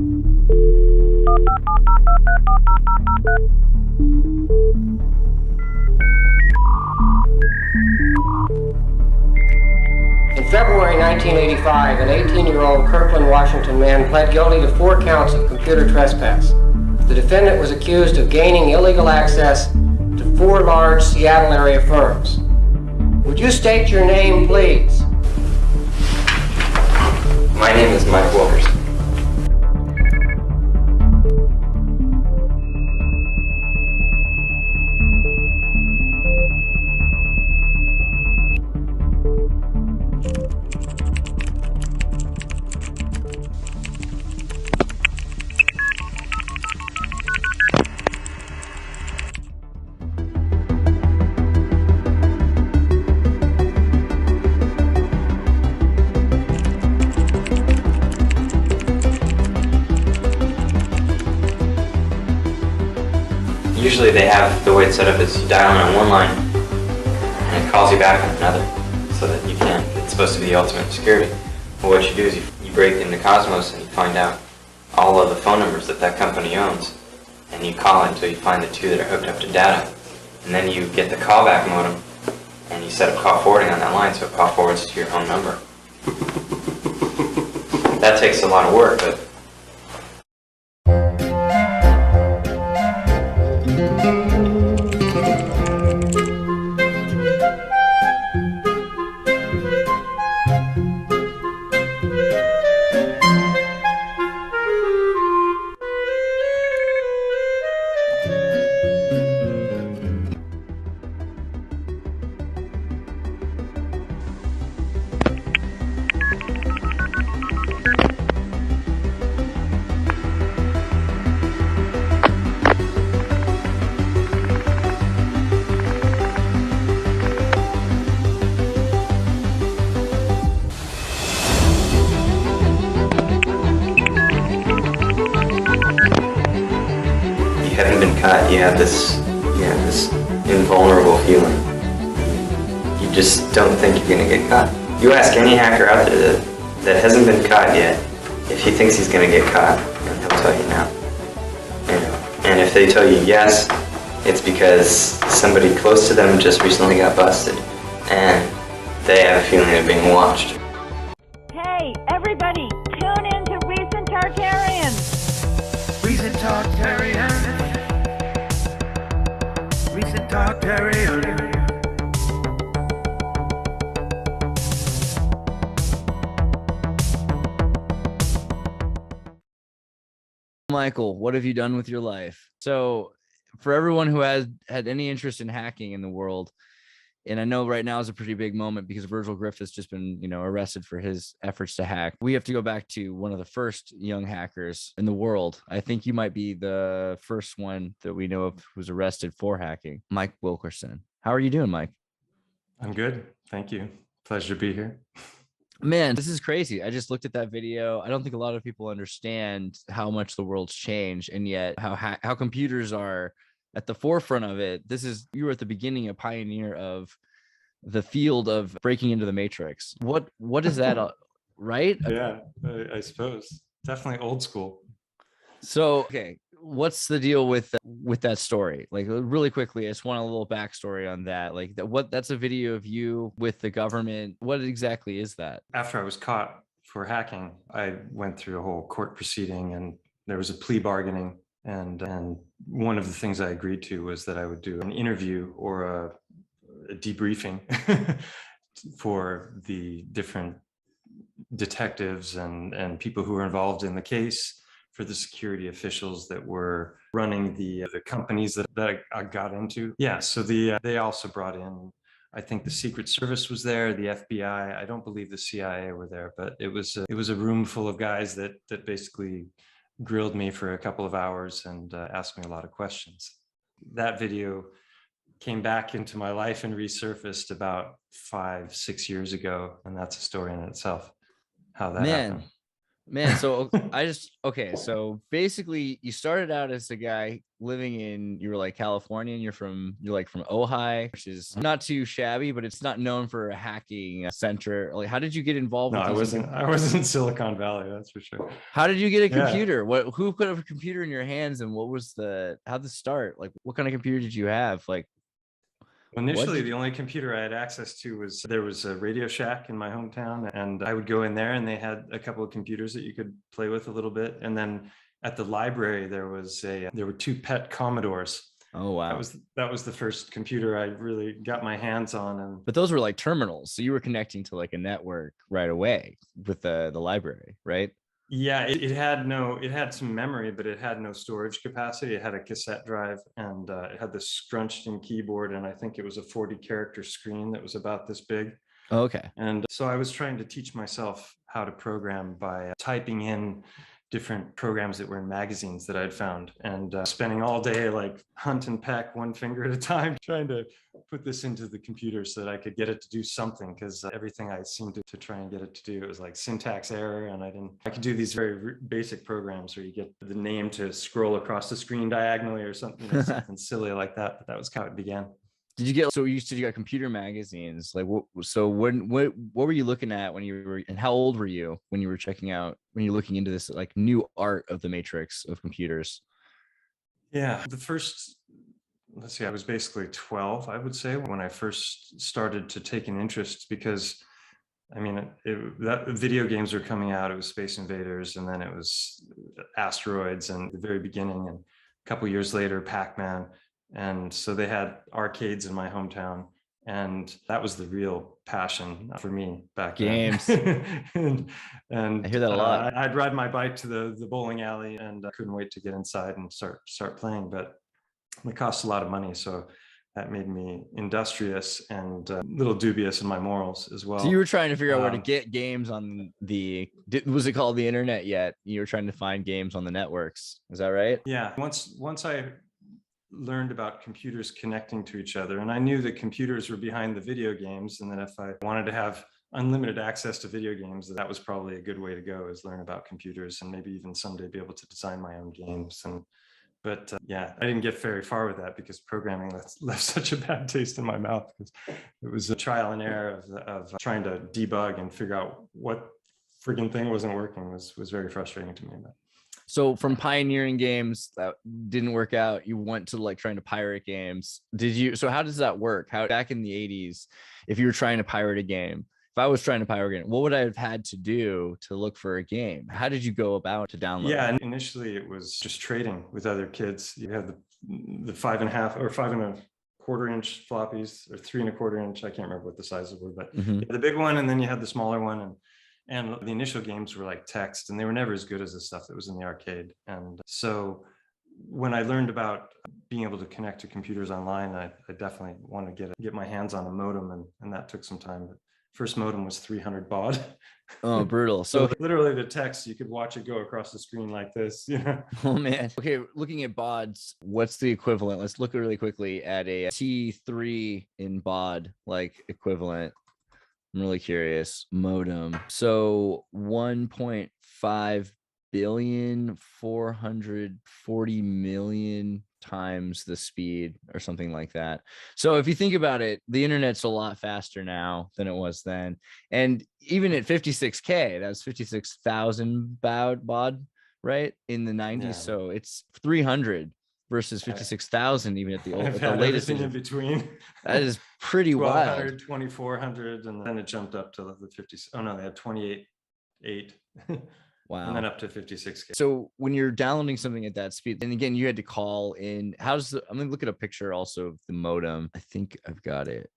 In February 1985, an 18-year-old Kirkland, Washington man pled guilty to 4 counts of computer trespass. The defendant was accused of gaining illegal access to 4 large Seattle area firms. Would you state your name, please? My name is Mike Wilkerson. Usually they have the way it's set up is you dial in on one line and it calls you back on another so that you can't. It's supposed to be the ultimate security. Well, what you do is you break into Cosmos and you find out all of the phone numbers that that company owns, and you call it until you find the 2 that are hooked up to data, and then you get the callback modem and you set up call forwarding on that line so it call forwards to your home number. That takes a lot of work, but haven't been caught, you have this invulnerable feeling. You just don't think you're going to get caught. You ask any hacker out there that hasn't been caught yet if he thinks he's going to get caught, and he'll tell you no. And if they tell you yes, it's because somebody close to them just recently got busted, and they have a feeling of being watched. Hey, everybody, tune in to Recent Tartarians! Recent Tartarians. Recent Tartarians. Michael, what have you done with your life? So for everyone who has had any interest in hacking in the world, and I know right now is a pretty big moment because Virgil Griffith's just been, arrested for his efforts to hack. We have to go back to one of the first young hackers in the world. I think you might be the first one that we know of who was arrested for hacking, Mike Wilkerson. How are you doing, Mike? I'm good. Thank you. Pleasure to be here. Man, this is crazy. I just looked at that video. I don't think a lot of people understand how much the world's changed, and yet how computers are at the forefront of it. You were at the beginning, a pioneer of the field of breaking into the matrix. What is that, right? Yeah, I suppose. Definitely old school. So, okay, what's the deal with that story? Like, really quickly, I just want a little backstory on that. Like, that's a video of you with the government. What exactly is that? After I was caught for hacking, I went through a whole court proceeding, and there was a plea bargaining. And one of the things I agreed to was that I would do an interview or a debriefing for the different detectives and people who were involved in the case, for the security officials that were running the companies that I got into. Yeah, so they also brought in, I think the Secret Service was there, the FBI. I don't believe the CIA were there, but it was a room full of guys that basically grilled me for a couple of hours and asked me a lot of questions. That video came back into my life and resurfaced about 5-6 years ago, and that's a story in itself, how that happened. Man, so okay, so basically you started out as a guy living in, you were like California, and you're like from Ojai, which is not too shabby, but it's not known for a hacking center. Like, how did you get involved No, with I wasn't Silicon Valley, that's for sure. How did you get a Yeah. computer? Who put a computer in your hands, and how'd this start? Like, what kind of computer did you have? Like, Initially, the only computer I had access to was there was a Radio Shack in my hometown, and I would go in there, and they had a couple of computers that you could play with a little bit. And then at the library, there were two PET Commodores. Oh wow. That was the first computer I really got my hands on. And but those were like terminals, so you were connecting to like a network right away with the library, right? yeah, it had some memory, but it had no storage capacity. It had a cassette drive, and it had this scrunched in keyboard, and I think it was a 40 character screen that was about this big. Oh, okay. And so I was trying to teach myself how to program by typing in different programs that were in magazines that I'd found, and spending all day like hunt and peck one finger at a time, trying to put this into the computer so that I could get it to do something, because everything I seemed to try and get it to do, it was like syntax error, and I could do these very basic programs where you get the name to scroll across the screen diagonally or something, something silly like that. But that was how it began. Did you get, so you said you got computer magazines, like what were you looking at when you were, and how old were you when you were when you're looking into this like new art of the matrix of computers? Yeah, I was basically 12, I would say, when I first started to take an interest, because I mean, that video games were coming out. It was Space Invaders, and then it was Asteroids, and the very beginning, and a couple years later, Pac-Man. And so they had arcades in my hometown, and that was the real passion for me back Games. then. and I hear that a lot. I'd ride my bike to the bowling alley, and I couldn't wait to get inside and start playing. But it costs a lot of money, so that made me industrious and a little dubious in my morals as well. So you were trying to figure out where to get games on was it called the internet yet? You were trying to find games on the networks. Is that right? Yeah. Once I learned about computers connecting to each other, and I knew that computers were behind the video games, and that if I wanted to have unlimited access to video games, that was probably a good way to go, is learn about computers, and maybe even someday be able to design my own games. But yeah, I didn't get very far with that, because programming left such a bad taste in my mouth, because it was a trial and error of trying to debug and figure out what friggin' thing wasn't working was very frustrating to me. So from pioneering games that didn't work out, you went to like trying to pirate games. So how does that work? How back in the 80s, if you were trying to pirate a game, if I was trying to pirate a game, what would I have had to do to look for a game? How did you go about to download? Yeah, and initially it was just trading with other kids. You had the 5.5 or 5.25 inch floppies, or 3.25 inch. I can't remember what the sizes were, but you had the big one, and then you had the smaller one. And the initial games were like text, and they were never as good as the stuff that was in the arcade. And so when I learned about being able to connect to computers online, I definitely want to get my hands on a modem, and that took some time. But first modem was 300 baud. Oh, brutal. So literally the text, you could watch it go across the screen like this. Yeah. Oh man. Okay, looking at bauds, what's the equivalent? Let's look really quickly at a T3 in baud, like equivalent. I'm really curious. Modem. So 1.5 billion 440 million times the speed, or something like that. So if you think about it, the internet's a lot faster now than it was then. And even at 56K, that's 56,000 baud, right? In the 90s. Yeah. So it's 300 versus 56,000 even at the latest in between. That is pretty wild. 2,400, and then it jumped up to the 50. Oh no, they had 28.8. Wow. And then up to 56K. So when you're downloading something at that speed, and again, you had to call in. I'm gonna look at a picture also of the modem. I think I've got it.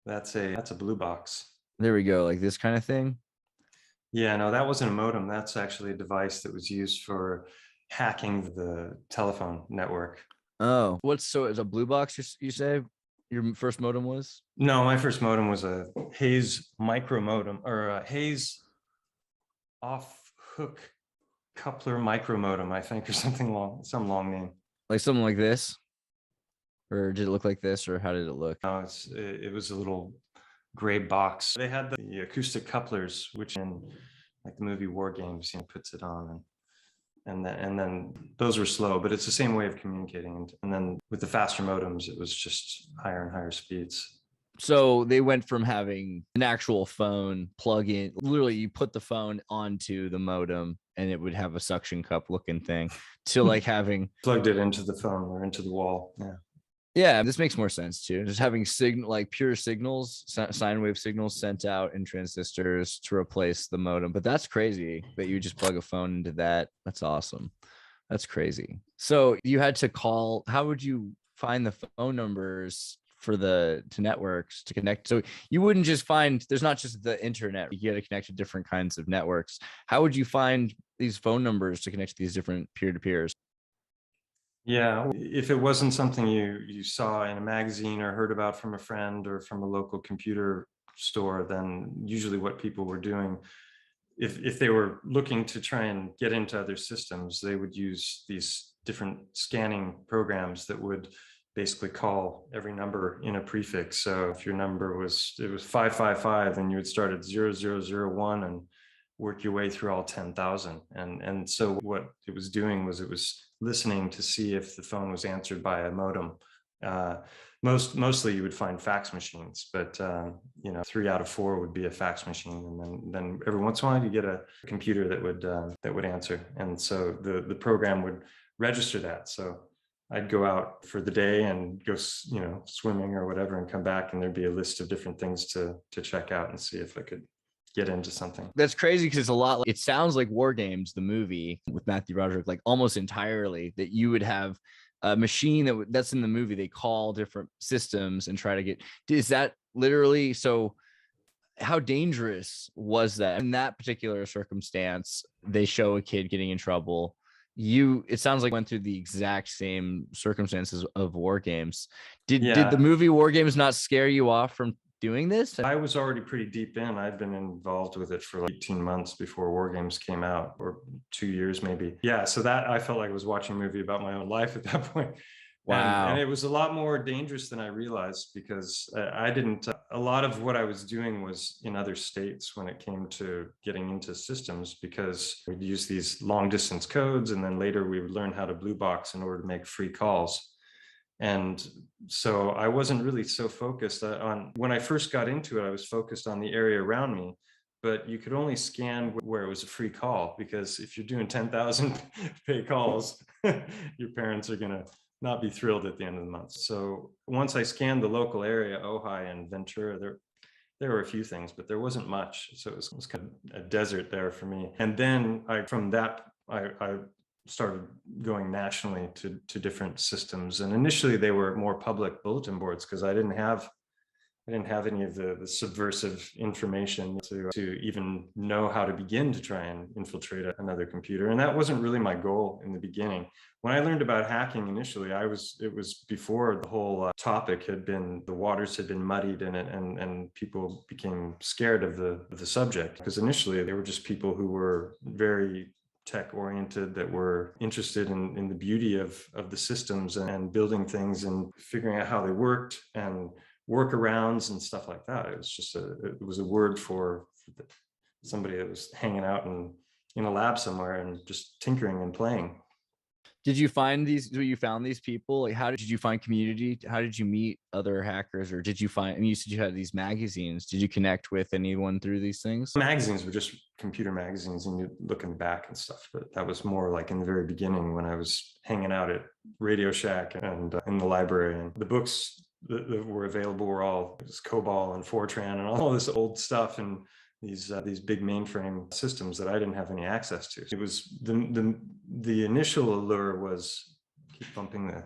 That's a blue box. There we go, like this kind of thing. Yeah, no, that wasn't a modem. That's actually a device that was used for hacking the telephone network. Oh, so it's a blue box, you say your first modem was? No, my first modem was a Hayes micro modem, or a Hayes off hook coupler micro modem, I think, or some long name. Like something like this? Or did it look like this, or how did it look? No, it was a little gray box. They had the acoustic couplers, which in like the movie War Games, puts it on, and then those were slow, but it's the same way of communicating. And then with the faster modems, it was just higher and higher speeds. So they went from having an actual phone plug in, literally you put the phone onto the modem and it would have a suction cup looking thing, to like having plugged it into the phone or into the wall. Yeah, this makes more sense too. Just having like pure signals, sine wave signals sent out in transistors to replace the modem. But that's crazy that you just plug a phone into that. That's awesome. That's crazy. So you had to call. How would you find the phone numbers for to networks to connect? So you wouldn't just find, there's not just the internet. You got to connect to different kinds of networks. How would you find these phone numbers to connect to these different peer-to-peers? Yeah, if it wasn't something you saw in a magazine or heard about from a friend or from a local computer store, then usually what people were doing, if they were looking to try and get into other systems, they would use these different scanning programs that would basically call every number in a prefix. So if your number was 555, then you would start at 0001 and work your way through all 10,000. And so what it was doing was it was listening to see if the phone was answered by a modem. Mostly you would find fax machines, but 3 out of 4 would be a fax machine, and then every once in a while you get a computer that would answer, and so the program would register that. So I'd go out for the day and go swimming or whatever, and come back, and there'd be a list of different things to check out and see if I could get into something. That's crazy, because it's a lot. It sounds like War Games, the movie with Matthew Broderick, like almost entirely, that you would have a machine that's in the movie. They call different systems and try to get. Is that literally so? How dangerous was that in that particular circumstance? They show a kid getting in trouble. It sounds like went through the exact same circumstances of War Games. Did the movie War Games not scare you off from doing this? I was already pretty deep in. I'd been involved with it for like 18 months before War Games came out, or 2 years maybe. Yeah, so that I felt like I was watching a movie about my own life at that point. Wow. And it was a lot more dangerous than I realized, because I didn't, a lot of what I was doing was in other states when it came to getting into systems, because we'd use these long distance codes, and then later we would learn how to blue box in order to make free calls. And so I wasn't really so focused on, when I first got into it, I was focused on the area around me, but you could only scan where it was a free call, because if you're doing 10,000 pay calls, your parents are going to not be thrilled at the end of the month. So once I scanned the local area, Ojai and Ventura, there were a few things, but there wasn't much. So it was kind of a desert there for me. And then I started going nationally to different systems. And initially they were more public bulletin boards, because I didn't have any of the subversive information to even know how to begin to try and infiltrate another computer. And that wasn't really my goal in the beginning. When I learned about hacking initially, it was before the whole topic the waters had been muddied in it, and people became scared of the subject, because initially they were just people who were very tech oriented, that were interested in the beauty of the systems and building things and figuring out how they worked and workarounds and stuff like that. It was just it was a word for somebody that was hanging out in a lab somewhere and just tinkering and playing. Did you find you found these people? Like, how did you find community? How did you meet other hackers? Or did you find, and you said you had these magazines, did you connect with anyone through these things? Magazines were just computer magazines, and you're looking back and stuff. But that was more like in the very beginning, when I was hanging out at Radio Shack and in the library. And the books that were available were all COBOL and Fortran and all this old stuff, and these big mainframe systems that I didn't have any access to. It was the initial allure was, keep bumping the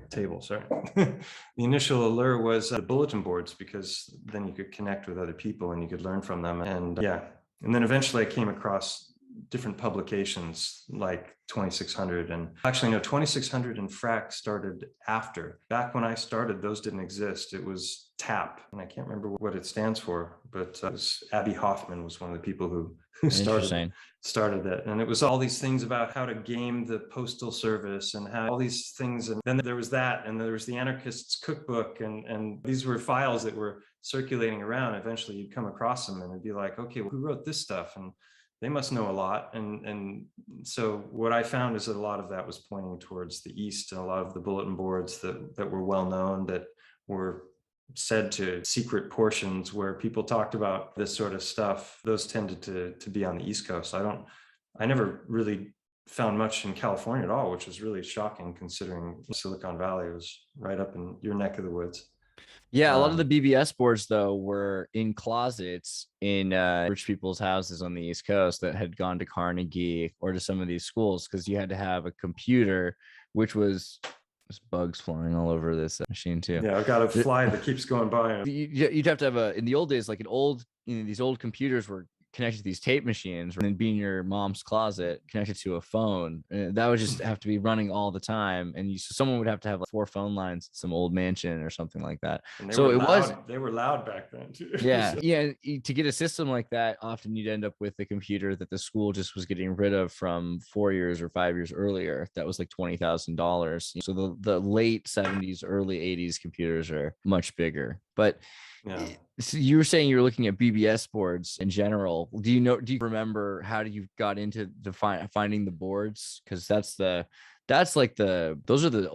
table, sorry. The initial allure was the bulletin boards, because then you could connect with other people and you could learn from them. And then eventually I came across different publications like 2600, and actually no, 2600 and FRAC started after. Back when I started, those didn't exist. It was TAP, and I can't remember what it stands for, but it was Abby Hoffman was one of the people who started it. And it was all these things about how to game the postal service and how all these things. And then there was that, and there was the Anarchist's Cookbook, and these were files that were circulating around. Eventually you'd come across them and it'd be like, okay, well, who wrote this stuff? And they must know a lot. And so what I found is that a lot of that was pointing towards the East, and a lot of the bulletin boards that were well known, that were said to secret portions where people talked about this sort of stuff, those tended to be on the East Coast. I never really found much in California at all, which was really shocking considering Silicon Valley was right up in your neck of the woods. Yeah, a lot of the BBS boards though were in closets in rich people's houses on the East Coast that had gone to Carnegie or to some of these schools, because you had to have a computer, which was there's bugs flying all over this machine too. Yeah, I've got a fly that keeps going by. You'd have to have in the old days, like these old computers were connected to these tape machines, and then be in your mom's closet connected to a phone. And that would just have to be running all the time. And someone would have to have like 4 phone lines in some old mansion or something like that. So they were loud back then too. Yeah. Yeah. To get a system like that, often you'd end up with a computer that the school just was getting rid of from 4 years or 5 years earlier. That was like $20,000. So the late 70s, early 80s computers are much bigger. But yeah. So you were saying you were looking at BBS boards in general. Do you remember how you got into finding the boards? Because those are the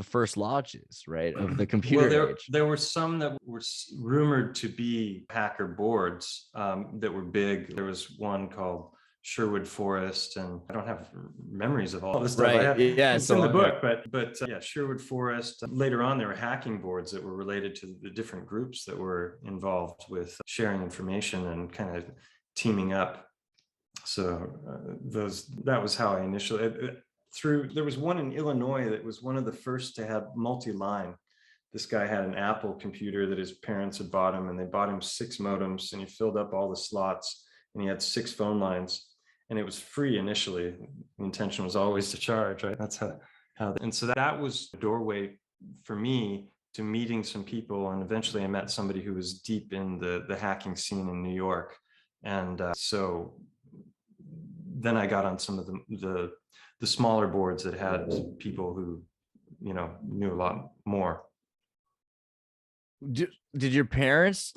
first lodges, right, of the computer age. There were some that were rumored to be hacker boards that were big. There was one called Sherwood Forest, and I don't have memories of all this stuff. Right. It's in the book, but yeah, Sherwood Forest. Later on, there were hacking boards that were related to the different groups that were involved with sharing information and kind of teaming up. So that was how I initially there was one in Illinois that was one of the first to have multi-line. This guy had an Apple computer that his parents had bought him, and they bought him 6 modems, and he filled up all the slots, and he had 6 phone lines. And it was free initially. The intention was always to charge, right? That's how. And so that was a doorway for me to meeting some people. And eventually I met somebody who was deep in the hacking scene in New York. And so then I got on some of the smaller boards that had people who, knew a lot more. Did your parents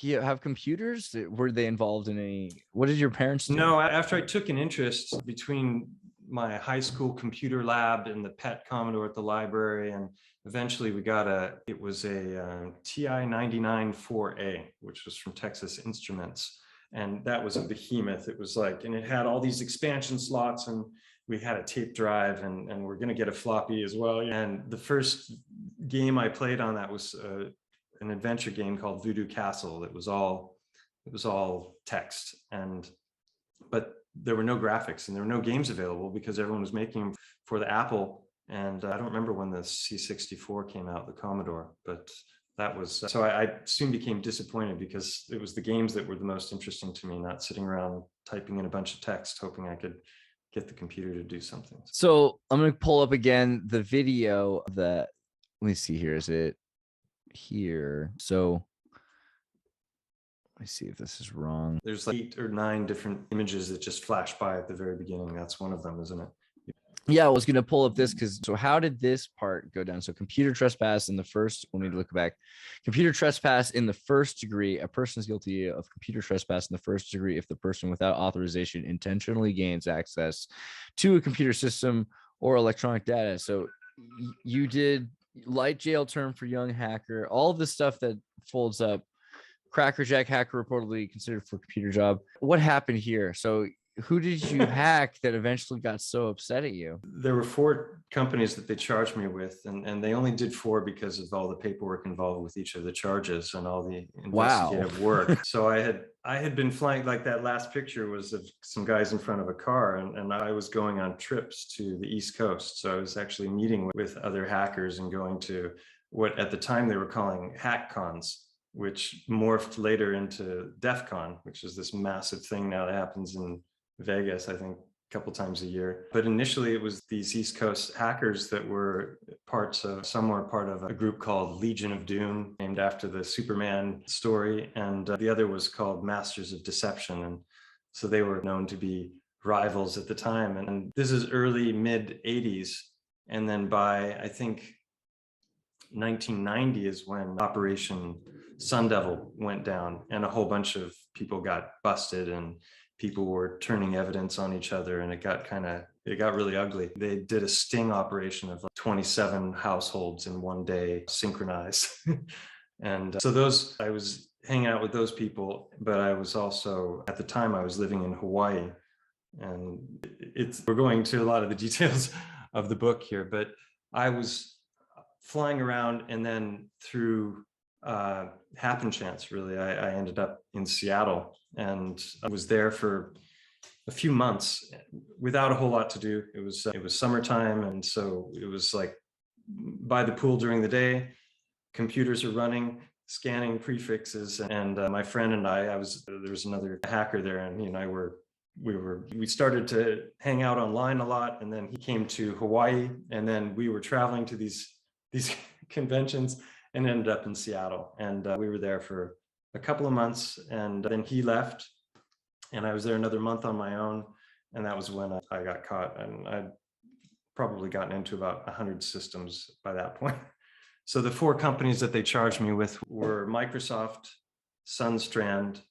have computers? Were they involved in what did your parents do? No, after I took an interest between my high school computer lab and the pet Commodore at the library, and eventually we got it was a TI 99 4A, which was from Texas Instruments. And that was a behemoth. It was and it had all these expansion slots, and we had a tape drive, and we're going to get a floppy as well. And the first game I played on that was an adventure game called Voodoo Castle. It was all text, but there were no graphics and there were no games available because everyone was making them for the Apple. And I don't remember when the C64 came out, the Commodore, but that was, so I soon became disappointed because it was the games that were the most interesting to me, not sitting around typing in a bunch of text, hoping I could get the computer to do something. So I'm going to pull up again the video of that. Let me see here. Is it here? So let me see if this is wrong. There's 8 or 9 different images that just flash by at the very beginning. That's one of them, isn't it? Yeah, I was going to pull up this so how did this part go down? So computer trespass in the first, we'll need to look back. Computer trespass in the first degree, a person is guilty of computer trespass in the first degree if the person without authorization intentionally gains access to a computer system or electronic data. So you did light jail term for young hacker, all of the stuff that folds up. Crackerjack hacker reportedly considered for computer job. What happened here? So who did you hack that eventually got so upset at you? There were 4 companies that they charged me with, and they only did 4 because of all the paperwork involved with each of the charges and all the investigative work. So I had been flying, like that last picture was of some guys in front of a car, and I was going on trips to the East Coast. So I was actually meeting with other hackers and going to what at the time they were calling hack cons, which morphed later into DEF CON, which is this massive thing now that happens in Vegas, I think a couple times a year. But initially it was these East Coast hackers that were part of a group called Legion of Doom, named after the Superman story. And the other was called Masters of Deception. And so they were known to be rivals at the time. And this is early mid 80s. And then by, I think, 1990 is when Operation Sun Devil went down, and a whole bunch of people got busted, and people were turning evidence on each other, and it got really ugly. They did a sting operation of 27 households in one day, synchronized. And so I was hanging out with those people, but I was also, at the time I was living in Hawaii, and we're going to a lot of the details of the book here, but I was flying around, and then through happen chance, really, I ended up in Seattle, and I was there for a few months without a whole lot to do. It was summertime, and so it was like by the pool during the day, computers are running, scanning prefixes, and my friend and there was another hacker there, and he and I we started to hang out online a lot, and then he came to Hawaii, and then we were traveling to these conventions and ended up in Seattle, and we were there for a couple of months, and then he left, and I was there another month on my own, and that was when I got caught, and I'd probably gotten into about 100 systems by that point. So the 4 companies that they charged me with were Microsoft, Sunstrand,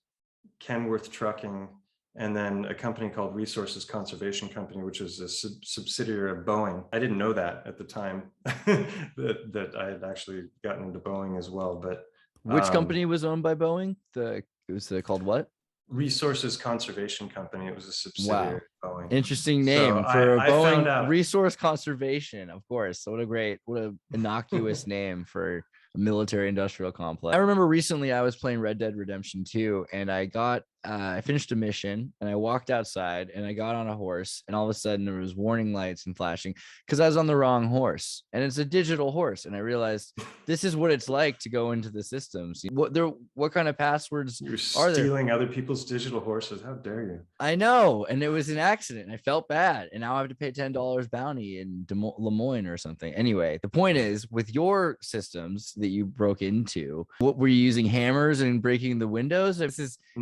Kenworth Trucking, and then a company called Resources Conservation Company, which is a subsidiary of Boeing. I didn't know that at the time that I had actually gotten into Boeing as well. But which company was owned by Boeing? It was called what? Resources Conservation Company. It was a subsidiary of Boeing. Interesting name so for I Boeing. found out. Resource Conservation, of course. What a innocuous name for a military industrial complex. I remember recently I was playing Red Dead Redemption 2, and I finished a mission, and I walked outside, and I got on a horse, and all of a sudden there was warning lights and flashing because I was on the wrong horse, and it's a digital horse, and I realized this is what it's like to go into the systems. What kind of passwords You're are there? stealing other people's digital horses. How dare you? I know, and it was an accident, and I felt bad, and now I have to pay $10 bounty in Lemoyne or something. Anyway, the point is, with your systems that you broke into, what were you using, hammers and breaking the windows?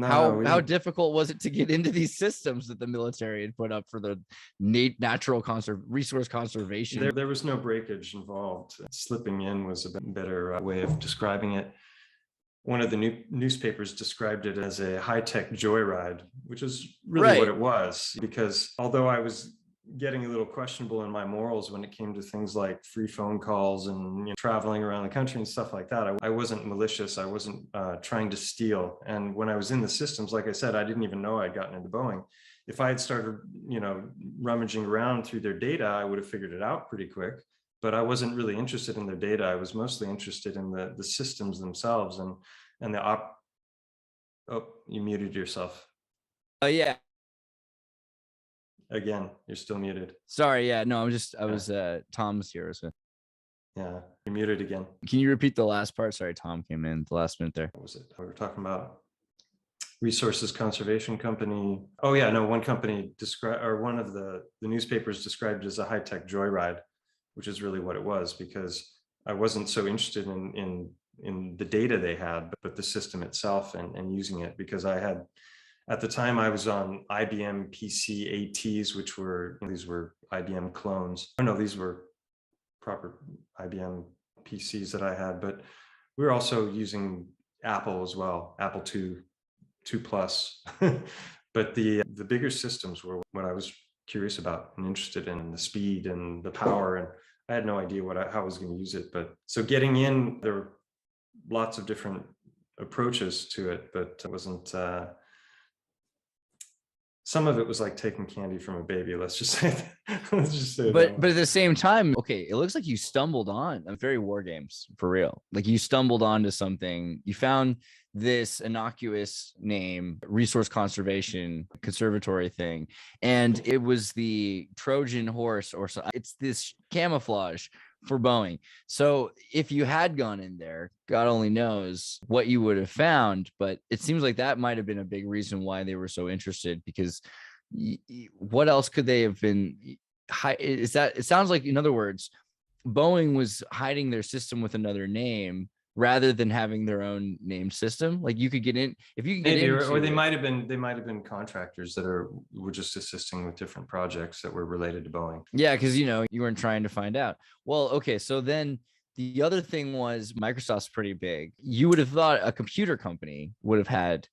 How difficult was it to get into these systems that the military had put up for the natural resource conservation? There was no breakage involved. Slipping in was a better way of describing it. One of the newspapers described it as a high-tech joyride, which is really what it was, because although I was getting a little questionable in my morals when it came to things like free phone calls and traveling around the country and stuff like that, I wasn't malicious. I wasn't trying to steal. And when I was in the systems, like I said, I didn't even know I'd gotten into Boeing. If I had started, rummaging around through their data, I would have figured it out pretty quick. But I wasn't really interested in their data. I was mostly interested in the systems themselves and the Oh, you muted yourself. Oh, yeah. Again, you're still muted. Sorry. Yeah, no, Tom's here. So. Yeah, you're muted again. Can you repeat the last part? Sorry, Tom came in the last minute there. What was it? We were talking about Resources Conservation Company. Oh yeah, no, one company one of the newspapers described it as a high-tech joyride, which is really what it was, because I wasn't so interested in the data they had, but the system itself and using it, because at the time I was on IBM PC ATs, these were IBM clones. Oh no, these were proper IBM PCs that I had, but we were also using Apple as well, Apple II Plus. But the bigger systems were what I was curious about and interested in, the speed and the power, and I had no idea how I was going to use it. But so getting in, there were lots of different approaches to it, but it wasn't some of it was like taking candy from a baby. Let's just say that. But at the same time, okay, it looks like you stumbled on very war games for real. Like you stumbled onto something. You found this innocuous name, Resource Conservation Conservatory thing, and it was the Trojan horse or so. It's this camouflage for Boeing. So if you had gone in there, God only knows what you would have found, but it seems like that might have been a big reason why they were so interested, because what else could they have been? It sounds like, in other words, Boeing was hiding their system with another name rather than having their own named system. Like you could get in, if you could get in, or they might have been contractors that were just assisting with different projects that were related to Boeing. Yeah, because you weren't trying to find out. Well, okay, so then the other thing was Microsoft's pretty big. You would have thought a computer company would have had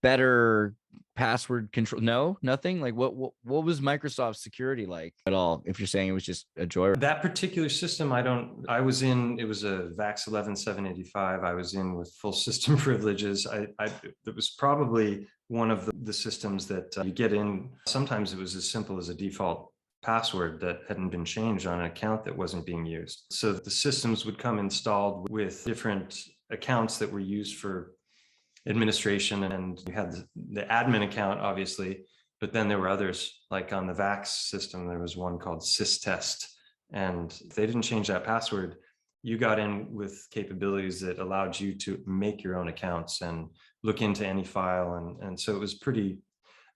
better password control? No, nothing. Like what was Microsoft's security like at all? If you're saying it was just a joy. That particular system, I was in, it was a VAX 11785. I was in with full system privileges. It was probably one of the systems that you get in. Sometimes it was as simple as a default password that hadn't been changed on an account that wasn't being used. So the systems would come installed with different accounts that were used for administration, and you had the admin account, obviously, but then there were others, like on the VAX system, there was one called systest. And if they didn't change that password, you got in with capabilities that allowed you to make your own accounts and look into any file. And so it was pretty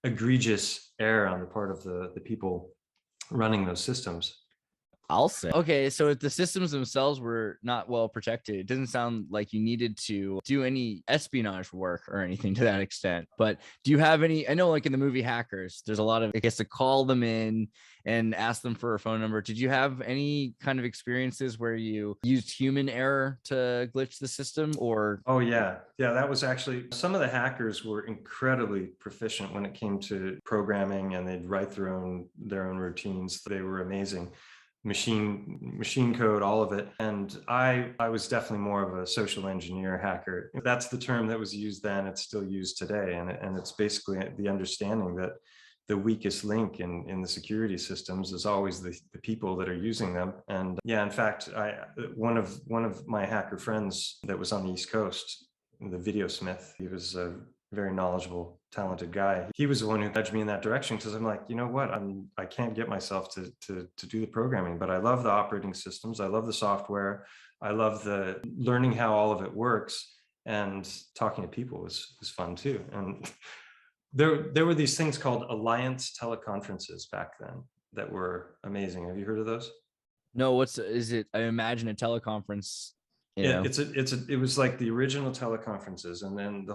egregious error on the part of the people running those systems. I'll say. Okay, so if the systems themselves were not well protected, it doesn't sound like you needed to do any espionage work or anything to that extent. But do you have any? I know, like in the movie Hackers, there's a lot of, I guess, to call them in and ask them for a phone number. Did you have any kind of experiences where you used human error to glitch the system, or? Oh yeah, that was actually, some of the hackers were incredibly proficient when it came to programming, and they'd write their own routines. They were amazing. Machine code, all of it. And I was definitely more of a social engineer hacker. That's the term that was used then. It's still used today. And it's basically the understanding that the weakest link in the security systems is always the people that are using them. And yeah, in fact, one of my hacker friends that was on the East Coast, the video smith, he was a very knowledgeable, talented guy. He was the one who nudged me in that direction, because I'm like, you know what, I can't get myself to do the programming, but I love the operating systems. I love the software. I love the learning how all of it works, and talking to people was fun too. And there were these things called Alliance teleconferences back then that were amazing. Have you heard of those? No, is it? I imagine a teleconference. It was like the original teleconferences, and then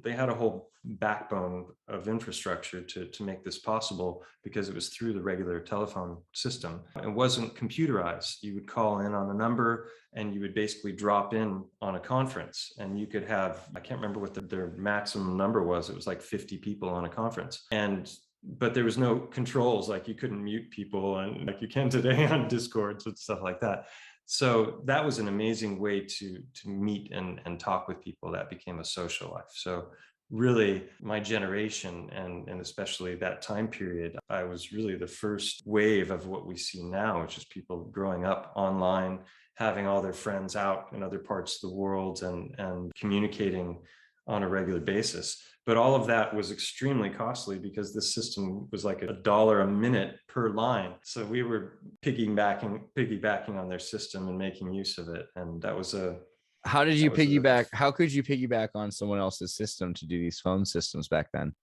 they had a whole backbone of infrastructure to make this possible, because it was through the regular telephone system. It wasn't computerized. You would call in on a number, and you would basically drop in on a conference, and you could have, I can't remember what their maximum number was. It was like 50 people on a conference. But there was no controls, like you couldn't mute people, and like you can today on Discords and stuff like that. So that was an amazing way to meet and talk with people. That became a social life. So really, my generation, and especially that time period, I was really the first wave of what we see now, which is people growing up online, having all their friends out in other parts of the world, and communicating on a regular basis. But all of that was extremely costly, because this system was like $1 a minute per line. So we were piggybacking on their system and making use of it. And that was how did you piggyback? How could you piggyback on someone else's system to do these phone systems back then?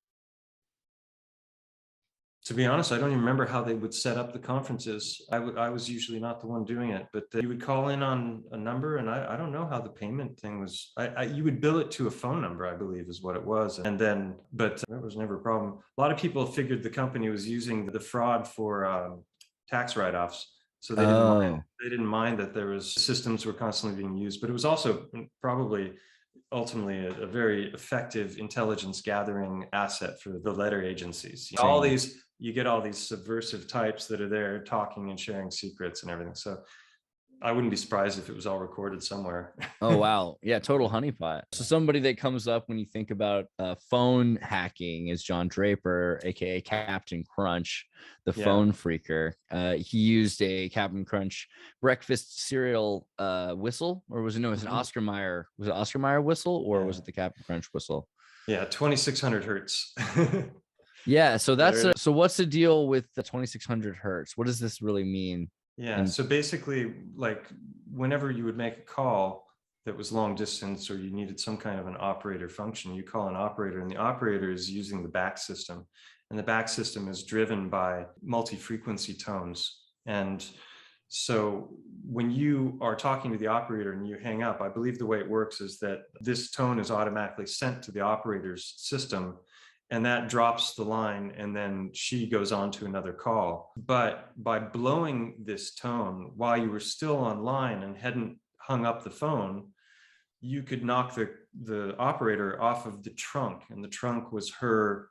To be honest, I don't even remember how they would set up the conferences. I was usually not the one doing it, but you would call in on a number, and I don't know how the payment thing was. You would bill it to a phone number, I believe is what it was. And then, but that was never a problem. A lot of people figured the company was using the fraud for tax write-offs. So they didn't mind that there was systems were constantly being used, but it was also probably ultimately a very effective intelligence gathering asset for the letter agencies. You get all these subversive types that are there talking and sharing secrets and everything. So I wouldn't be surprised if it was all recorded somewhere. Oh, wow. Yeah, total honeypot. So somebody that comes up when you think about phone hacking is John Draper, aka Captain Crunch, the phone freaker. He used a Captain Crunch breakfast cereal whistle, or was it an Oscar Mayer? Was it Oscar Mayer whistle, or was it the Captain Crunch whistle? Yeah, 2600 hertz. Yeah, so so what's the deal with the 2600 hertz? What does this really mean? Yeah, so basically, like whenever you would make a call that was long distance, or you needed some kind of an operator function, you call an operator, and the operator is using the back system. And the back system is driven by multi-frequency tones. And so when you are talking to the operator and you hang up, I believe the way it works is that this tone is automatically sent to the operator's system, and that drops the line, and then she goes on to another call. But by blowing this tone while you were still online and hadn't hung up the phone, you could knock the operator off of the trunk, and the trunk was her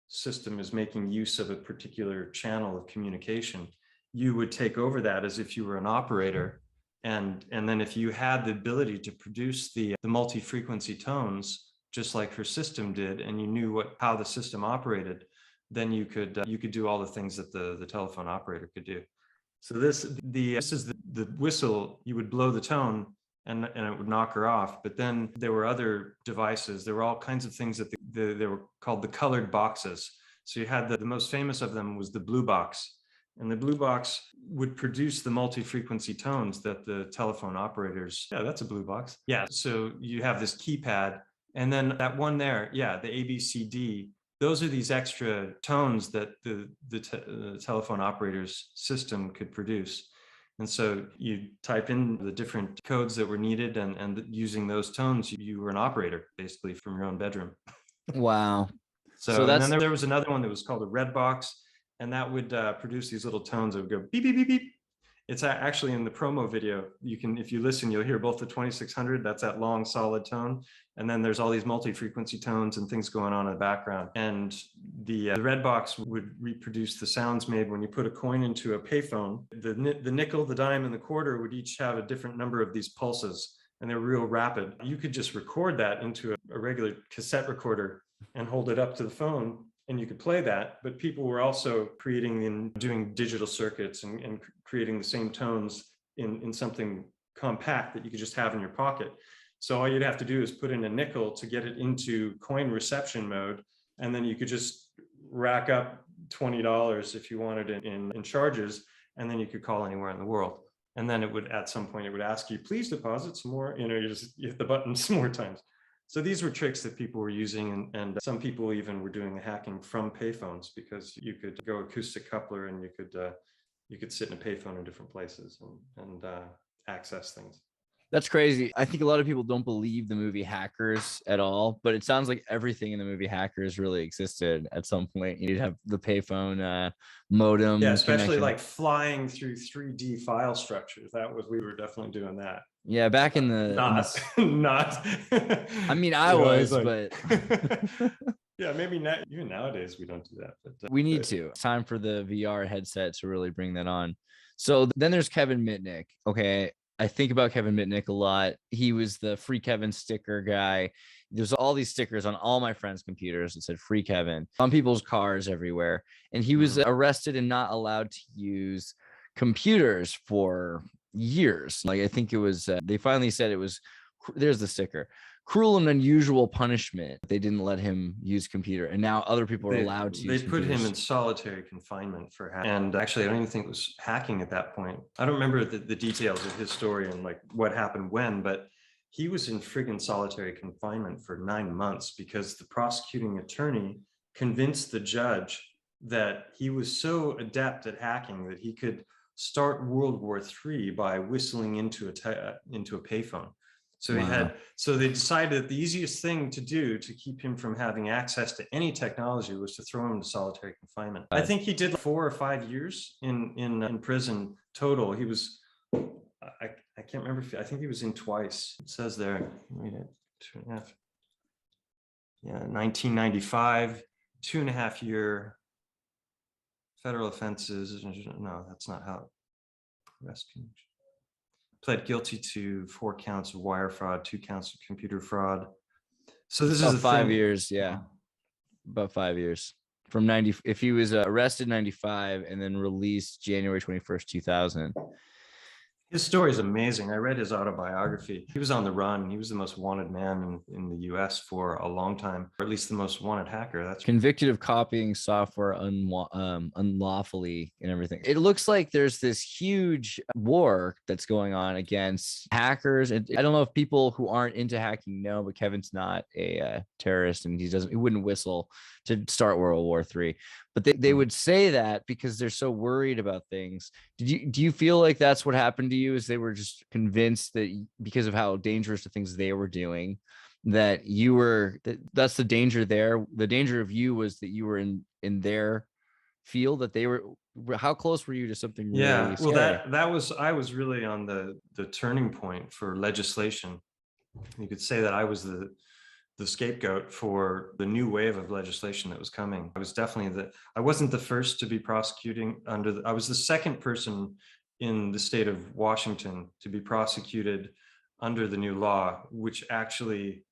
system is making use of a particular channel of communication. You would take over that as if you were an operator. And then if you had the ability to produce the multi-frequency tones, just like her system did, and you knew how the system operated, then you could do all the things that the telephone operator could do. So this is the whistle. You would blow the tone, and it would knock her off. But then there were other devices. There were all kinds of things that they were called the colored boxes. So you had the most famous of them was the blue box. And the blue box would produce the multi-frequency tones that the telephone operators, yeah, that's a blue box. Yeah, so you have this keypad, and then that one there, yeah, the A, B, C, D, those are these extra tones that the telephone operator's system could produce. And so you type in the different codes that were needed, and using those tones, you were an operator basically from your own bedroom. Wow. So and then there was another one that was called a red box, and that would produce these little tones that would go beep, beep, beep, beep. It's actually in the promo video. You can, if you listen, you'll hear both the 2600, that's that long solid tone. And then there's all these multi-frequency tones and things going on in the background. And the red box would reproduce the sounds made when you put a coin into a payphone. The nickel, the dime, and the quarter would each have a different number of these pulses, and they're real rapid. You could just record that into a regular cassette recorder and hold it up to the phone, and you could play that. But people were also creating and doing digital circuits and creating the same tones in something compact that you could just have in your pocket. So all you'd have to do is put in a nickel to get it into coin reception mode, and then you could just rack up $20 if you wanted it in charges, and then you could call anywhere in the world. And then it would, at some point, it would ask you, please deposit some more, you hit the button some more times. So these were tricks that people were using, and some people even were doing the hacking from payphones, because you could go acoustic coupler, and you could sit in a payphone in different places and access things. That's crazy. I think a lot of people don't believe the movie Hackers at all, but it sounds like everything in the movie Hackers really existed at some point. You'd have the payphone modem. Yeah, especially connection. like flying through 3D file structures. We were definitely doing that. Yeah, back in the not. I mean, I was, but yeah, maybe not. Even nowadays we don't do that. But we need to. It's time for the VR headset to really bring that on. So then there's Kevin Mitnick. Okay, I think about Kevin Mitnick a lot. He was the Free Kevin sticker guy. There's all these stickers on all my friends' computers that said Free Kevin on people's cars everywhere. And he was arrested and not allowed to use computers for years. Like, I think it was, they finally said it was, there's the sticker, cruel and unusual punishment. They didn't let him use computer, and now other people are allowed to use computers. They put him in solitary confinement for hacking. And actually, I don't even think it was hacking at that point. I don't remember the details of his story and like what happened when, but he was in friggin' solitary confinement for 9 months because the prosecuting attorney convinced the judge that he was so adept at hacking that he could start World War III by whistling into a payphone. So they decided that the easiest thing to do to keep him from having access to any technology was to throw him into solitary confinement. I think he did 4 or 5 years in prison total. He was, I can't remember, I think he was in twice. It says there, read it, 2.5. Yeah, 1995, 2.5 year federal offenses. No, that's not how. Rescue. Pled guilty to 4 counts of wire fraud, 2 counts of computer fraud. So this is 5 years. Yeah. About 5 years from 90. If he was arrested 95 and then released January 21st, 2000. His story is amazing. I read his autobiography. He was on the run. He was the most wanted man in the US for a long time, or at least the most wanted hacker. That's convicted of copying software unlawfully and everything. It looks like there's this huge war that's going on against hackers. And I don't know if people who aren't into hacking know, but Kevin's not a terrorist, and he wouldn't whistle to start World War III. But they would say that because they're so worried about things. Do you feel like that's what happened to you? Is they were just convinced that because of how dangerous the things they were doing, that you were, that's the danger there. The danger of you was that you were in their field, that they were. How close were you to something really scary? Well, I was really on the turning point for legislation you could say that I was the scapegoat for the new wave of legislation that was coming. I was definitely I wasn't the first to be prosecuting I was the second person in the state of Washington to be prosecuted under the new law, which actually,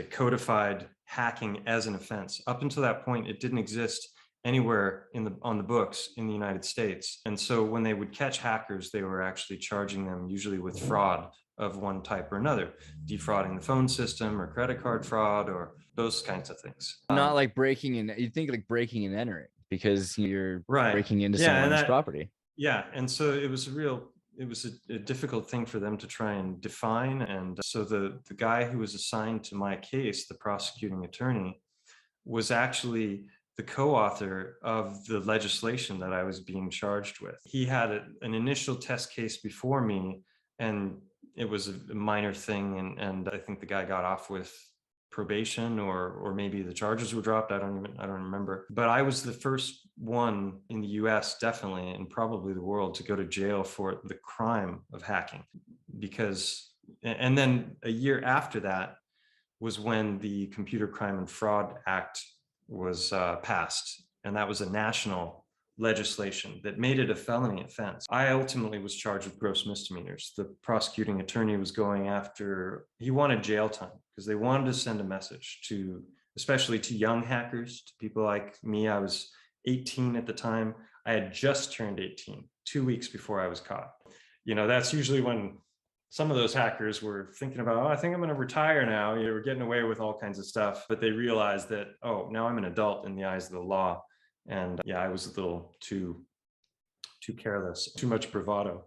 codified hacking as an offense. Up until that point, it didn't exist anywhere on the books in the United States. And so when they would catch hackers, they were actually charging them usually with fraud of one type or another, defrauding the phone system or credit card fraud or those kinds of things. Not like breaking in, you'd think like breaking and entering, because you're breaking into someone's property. Yeah, and so it was a difficult thing for them to try and define. And so the guy who was assigned to my case, the prosecuting attorney, was actually the co-author of the legislation that I was being charged with. He had an initial test case before me, and it was a minor thing. And I think the guy got off with probation, or maybe the charges were dropped. I don't remember. But I was the first one in the US, definitely, and probably the world, to go to jail for the crime of hacking. And then a year after that was when the Computer Crime and Fraud Act was passed. And that was a national legislation that made it a felony offense. I ultimately was charged with gross misdemeanors. The prosecuting attorney was he wanted jail time because they wanted to send a message especially to young hackers, to people like me. I was 18 at the time. I had just turned 18, 2 weeks before I was caught. That's usually when some of those hackers were thinking about, I think I'm going to retire now. We're getting away with all kinds of stuff, but they realized that, now I'm an adult in the eyes of the law. And I was a little too careless, too much bravado.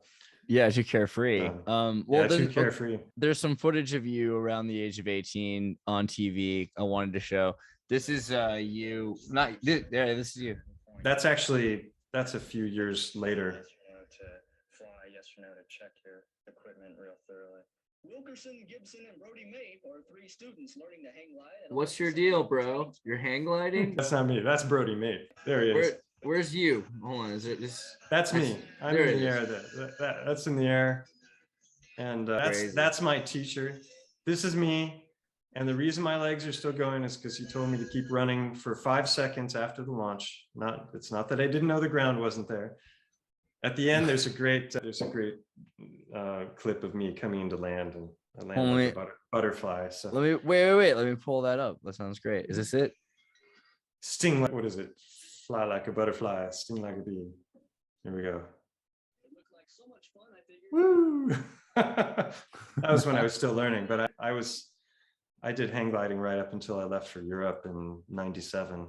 Yeah, too carefree. Too carefree. There's some footage of you around the age of 18 on TV I wanted to show. This is you. This is you. That's a few years later. To fly, yes or no, to check your equipment real thoroughly. Wilkerson, Gibson, and Brody Mate are 3 students learning to hang glide. What's your deal, bro? You're hang gliding? That's not me. That's Brody Mate. There he is. Where's you? Hold on. Is it this? That's me. I'm in the air. That's in the air. And that's my teacher. This is me. And the reason my legs are still going is because he told me to keep running for 5 seconds after the launch. It's not that I didn't know the ground wasn't there. At the end, there's a great clip of me coming into land, and I land like a butterfly. So let me wait. Let me pull that up. That sounds great. Is this it? Sting like, what is it? Fly like a butterfly, sting like a bee. Here we go. It looked like so much fun, I figured. Woo! That was when I was still learning, but I did hang gliding right up until I left for Europe in '97.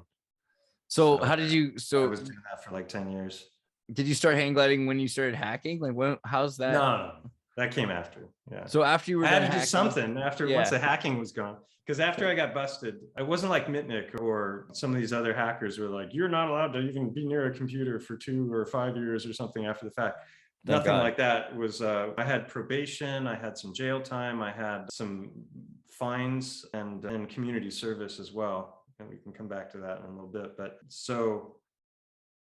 So how did you? I was doing that for like 10 years. Did you start hang gliding when you started hacking? Like how's that? No, that came after. Yeah. So after you were I had done to do hacking, something once the hacking was gone. Because after I got busted, I wasn't like Mitnick or some of these other hackers who were like, you're not allowed to even be near a computer for 2 or 5 years or something after the fact. Nothing like that. Was I had probation, I had some jail time, I had some fines and community service as well. And we can come back to that in a little bit. But so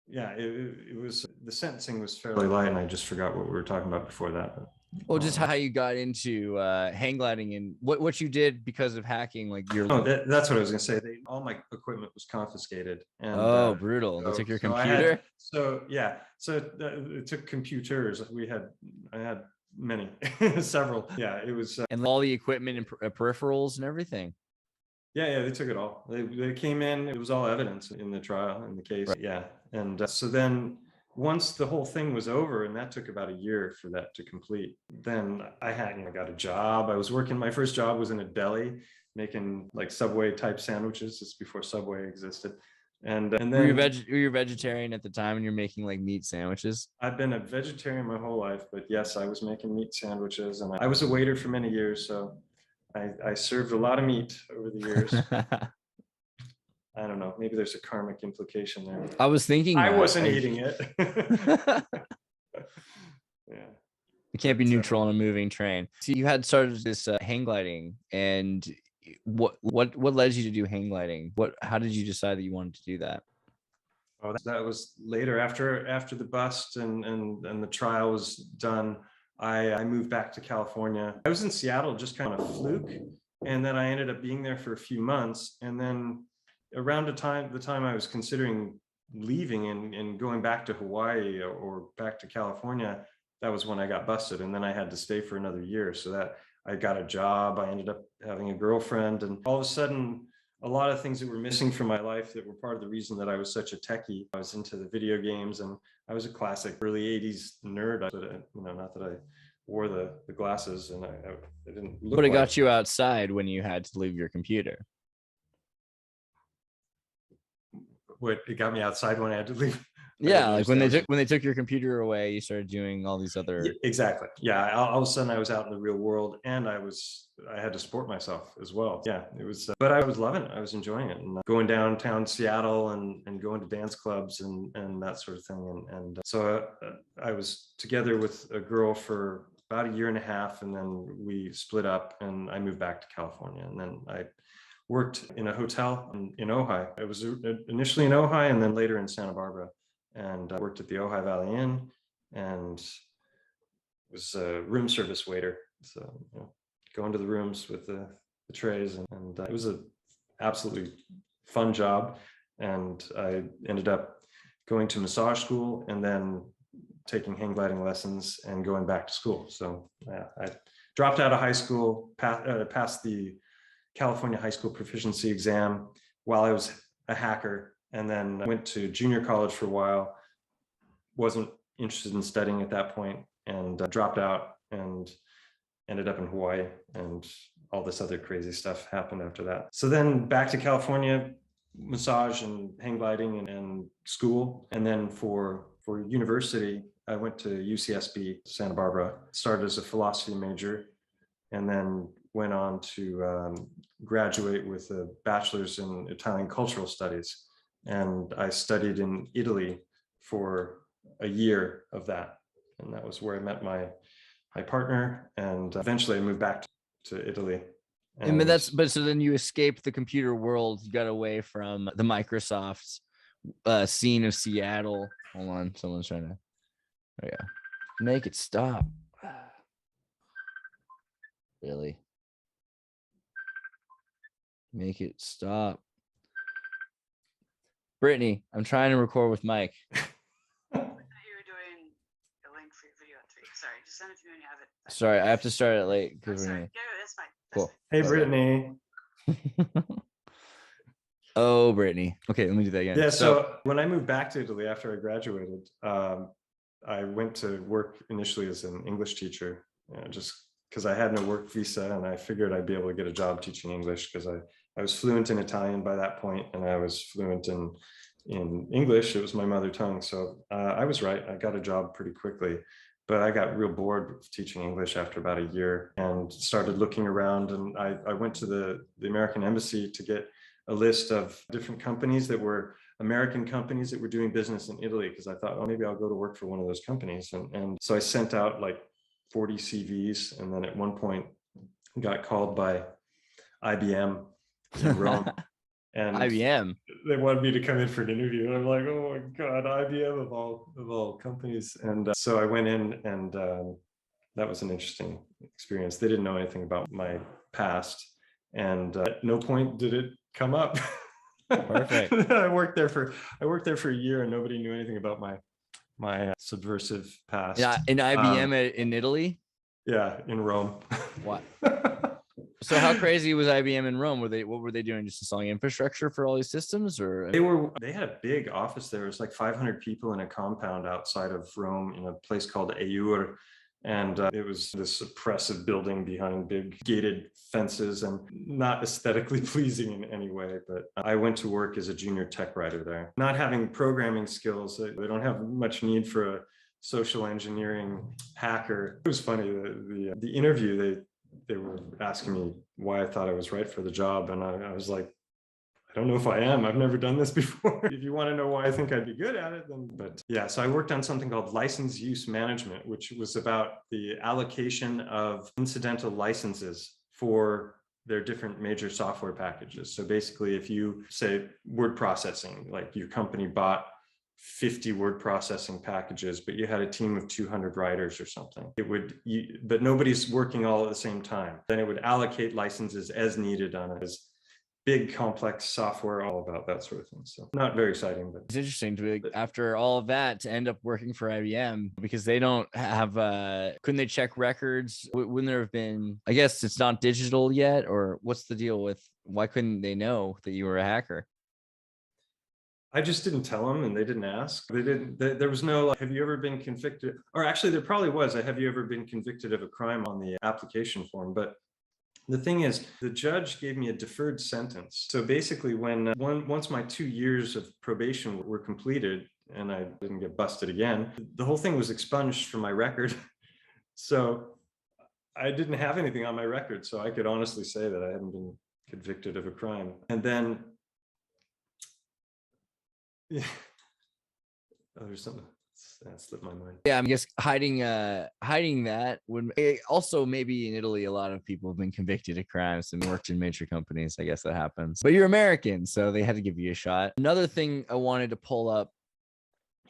yeah, it was, the sentencing was fairly light, and I just forgot what we were talking about before that. But, well, just how you got into hang gliding and what you did because of hacking, like your. Oh, that's what I was gonna say. All my equipment was confiscated. And, brutal! They took your so computer. It took computers. I had many, several. Yeah, it was. And all the equipment and peripherals and everything. Yeah, they took it all. They came in. It was all evidence in the trial, in the case. Right. Yeah, and so then once the whole thing was over, and that took about a year for that to complete, then I got a job. I was working. My first job was in a deli, making like Subway type sandwiches. Just before Subway existed. And then were you vegetarian at the time, and you're making like meat sandwiches? I've been a vegetarian my whole life, but yes, I was making meat sandwiches, and I was a waiter for many years. So I served a lot of meat over the years. I don't know. Maybe there's a karmic implication there. I was thinking I wasn't eating it. Yeah. You can't be neutral on a moving train. So you had started this hang gliding, and what led you to do hang gliding? How did you decide that you wanted to do that? Oh, that was later after the bust and the trial was done. I moved back to California. I was in Seattle just kind of a fluke. And then I ended up being there for a few months. And then around the time I was considering leaving and going back to Hawaii or back to California, that was when I got busted. And then I had to stay for another year. So that I got a job, I ended up having a girlfriend, and all of a sudden, a lot of things that were missing from my life that were part of the reason that I was such a techie. I was into the video games, and I was a classic early 80s nerd. Not that I wore the glasses, and I didn't look. But it got you outside when you had to leave your computer. What, it got me outside when I had to leave? Yeah, like when they took your computer away, you started doing all these other. Yeah, exactly. Yeah, all of a sudden I was out in the real world, and I had to support myself as well. Yeah, it was, but I was loving it. I was enjoying it, and going downtown Seattle and going to dance clubs and that sort of thing. So I was together with a girl for about a year and a half, and then we split up, and I moved back to California, and then I worked in a hotel in Ojai. I was initially in Ojai, and then later in Santa Barbara. And I worked at the Ojai Valley Inn and was a room service waiter. So, going to the rooms with the trays, and it was an absolutely fun job. And I ended up going to massage school and then taking hang gliding lessons and going back to school. So I dropped out of high school, passed the California High School Proficiency exam while I was a hacker. And then went to junior college for a while, wasn't interested in studying at that point, and dropped out and ended up in Hawaii, and all this other crazy stuff happened after that. So then back to California, massage and hang gliding and school. And then for university, I went to UCSB, Santa Barbara, started as a philosophy major, and then went on to graduate with a bachelor's in Italian cultural studies. And I studied in Italy for a year of that. And that was where I met my partner. And eventually I moved back to Italy. But so then you escaped the computer world. You got away from the Microsoft scene of Seattle. Hold on, someone's trying to. Oh yeah, make it stop. Really? Make it stop. Brittany, I'm trying to record with Mike. I thought you were doing a link for your video on Twitter. Sorry, just send it to me when you have it. Sorry, I have to start it late. Oh, sorry. Yeah, that's fine. Cool. Hey, Brittany. Oh, Brittany. Okay, let me do that again. Yeah, so when I moved back to Italy after I graduated, I went to work initially as an English teacher, just because I had no work visa, and I figured I'd be able to get a job teaching English because I was fluent in Italian by that point, and I was fluent in English. It was my mother tongue. So I was right. I got a job pretty quickly, but I got real bored with teaching English after about a year and started looking around. And I went to the American Embassy to get a list of different companies that were American companies that were doing business in Italy, because I thought, oh, maybe I'll go to work for one of those companies. And so I sent out like 40 CVs, and then at one point got called by IBM in Rome. And IBM, they wanted me to come in for an interview, and I'm like, oh my god, IBM of all companies. And so I went in, and that was an interesting experience. They didn't know anything about my past, and at no point did it come up. Perfect. I worked there for a year, and nobody knew anything about my subversive past. yeah, in IBM in Italy. Yeah, in Rome. What? So how crazy was IBM in Rome? What were they doing? Just installing infrastructure for all these systems, or they had a big office there. It was like 500 people in a compound outside of Rome in a place called Eur. And it was this oppressive building behind big gated fences and not aesthetically pleasing in any way. But I went to work as a junior tech writer there. Not having programming skills, they don't have much need for a social engineering hacker. It was funny, the interview, they were asking me why I thought I was right for the job. And I was like, I don't know if I am. I've never done this before. If you want to know why I think I'd be good at it, then. But yeah, so I worked on something called license use management, which was about the allocation of incidental licenses for their different major software packages. So basically, if you say word processing, like your company bought 50 word processing packages, but you had a team of 200 writers or something. But nobody's working all at the same time. Then it would allocate licenses as needed on it. As big complex software, all about that sort of thing. So not very exciting, but it's interesting to after all of that to end up working for IBM, because they don't have couldn't they check records? Wouldn't there have been, I guess it's not digital yet, or what's the deal with why couldn't they know that you were a hacker? I just didn't tell them, and they didn't ask. They didn't. There was no like, have you ever been convicted? Or actually, there probably was a have you ever been convicted of a crime on the application form. But the thing is, the judge gave me a deferred sentence. So basically, when once my 2 years of probation were completed, and I didn't get busted again, the whole thing was expunged from my record. So I didn't have anything on my record. So I could honestly say that I hadn't been convicted of a crime. And then. Yeah. Oh, there's something that slipped my mind. Yeah, I guess hiding that would also, maybe in Italy, a lot of people have been convicted of crimes and worked in major companies. I guess that happens. But you're American, so they had to give you a shot. Another thing I wanted to pull up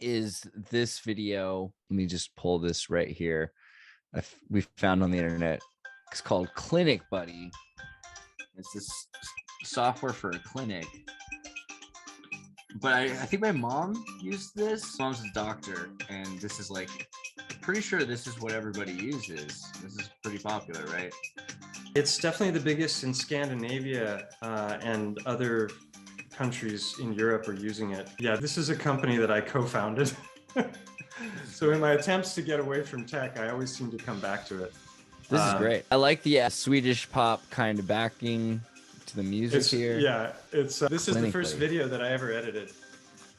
is this video. Let me just pull this right here. We found on the internet. It's called Clinic Buddy. It's this software for a clinic. But I think my mom used this. Mom's a doctor, and this is like, pretty sure this is what everybody uses. This is pretty popular, right? It's definitely the biggest in Scandinavia, and other countries in Europe are using it. Yeah, this is a company that I co-founded. So in my attempts to get away from tech, I always seem to come back to it. This is great. I like the Swedish pop kind of backing to the music here. Yeah, it's this is the first video that I ever edited.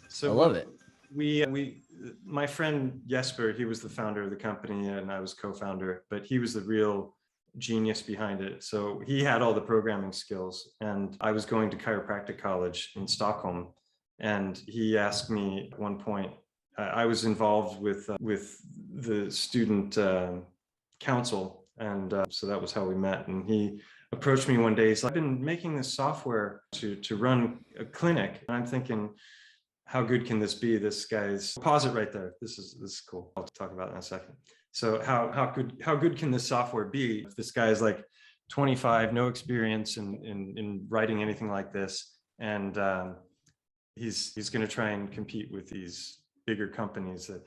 So I love it. My friend Jesper, he was the founder of the company, and I was co-founder, but he was the real genius behind it. So he had all the programming skills, and I was going to chiropractic college in Stockholm, and he asked me at one point. I was involved with the student council, and so that was how we met. And he approached me one day. He's like, I've been making this software to run a clinic. And I'm thinking, how good can this be? This guy's, pause it right there. This is cool. I'll talk about that in a second. So how good can this software be if this guy is like 25, no experience in writing anything like this, and he's going to try and compete with these bigger companies. That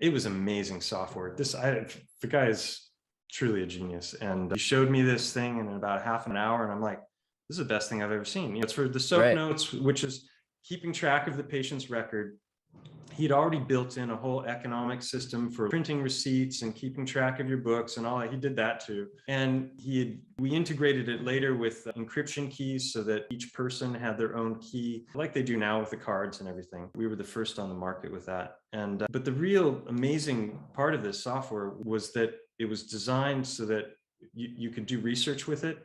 it was amazing software. The guy is truly a genius, and he showed me this thing in about half an hour, and I'm like, this is the best thing I've ever seen. It's for the soap notes, which is keeping track of the patient's record. He'd already built in a whole economic system for printing receipts and keeping track of your books and all that. He did that too. And we integrated it later with encryption keys so that each person had their own key, like they do now with the cards and everything. We were the first on the market with that. And but the real amazing part of this software was that it was designed so that you could do research with it,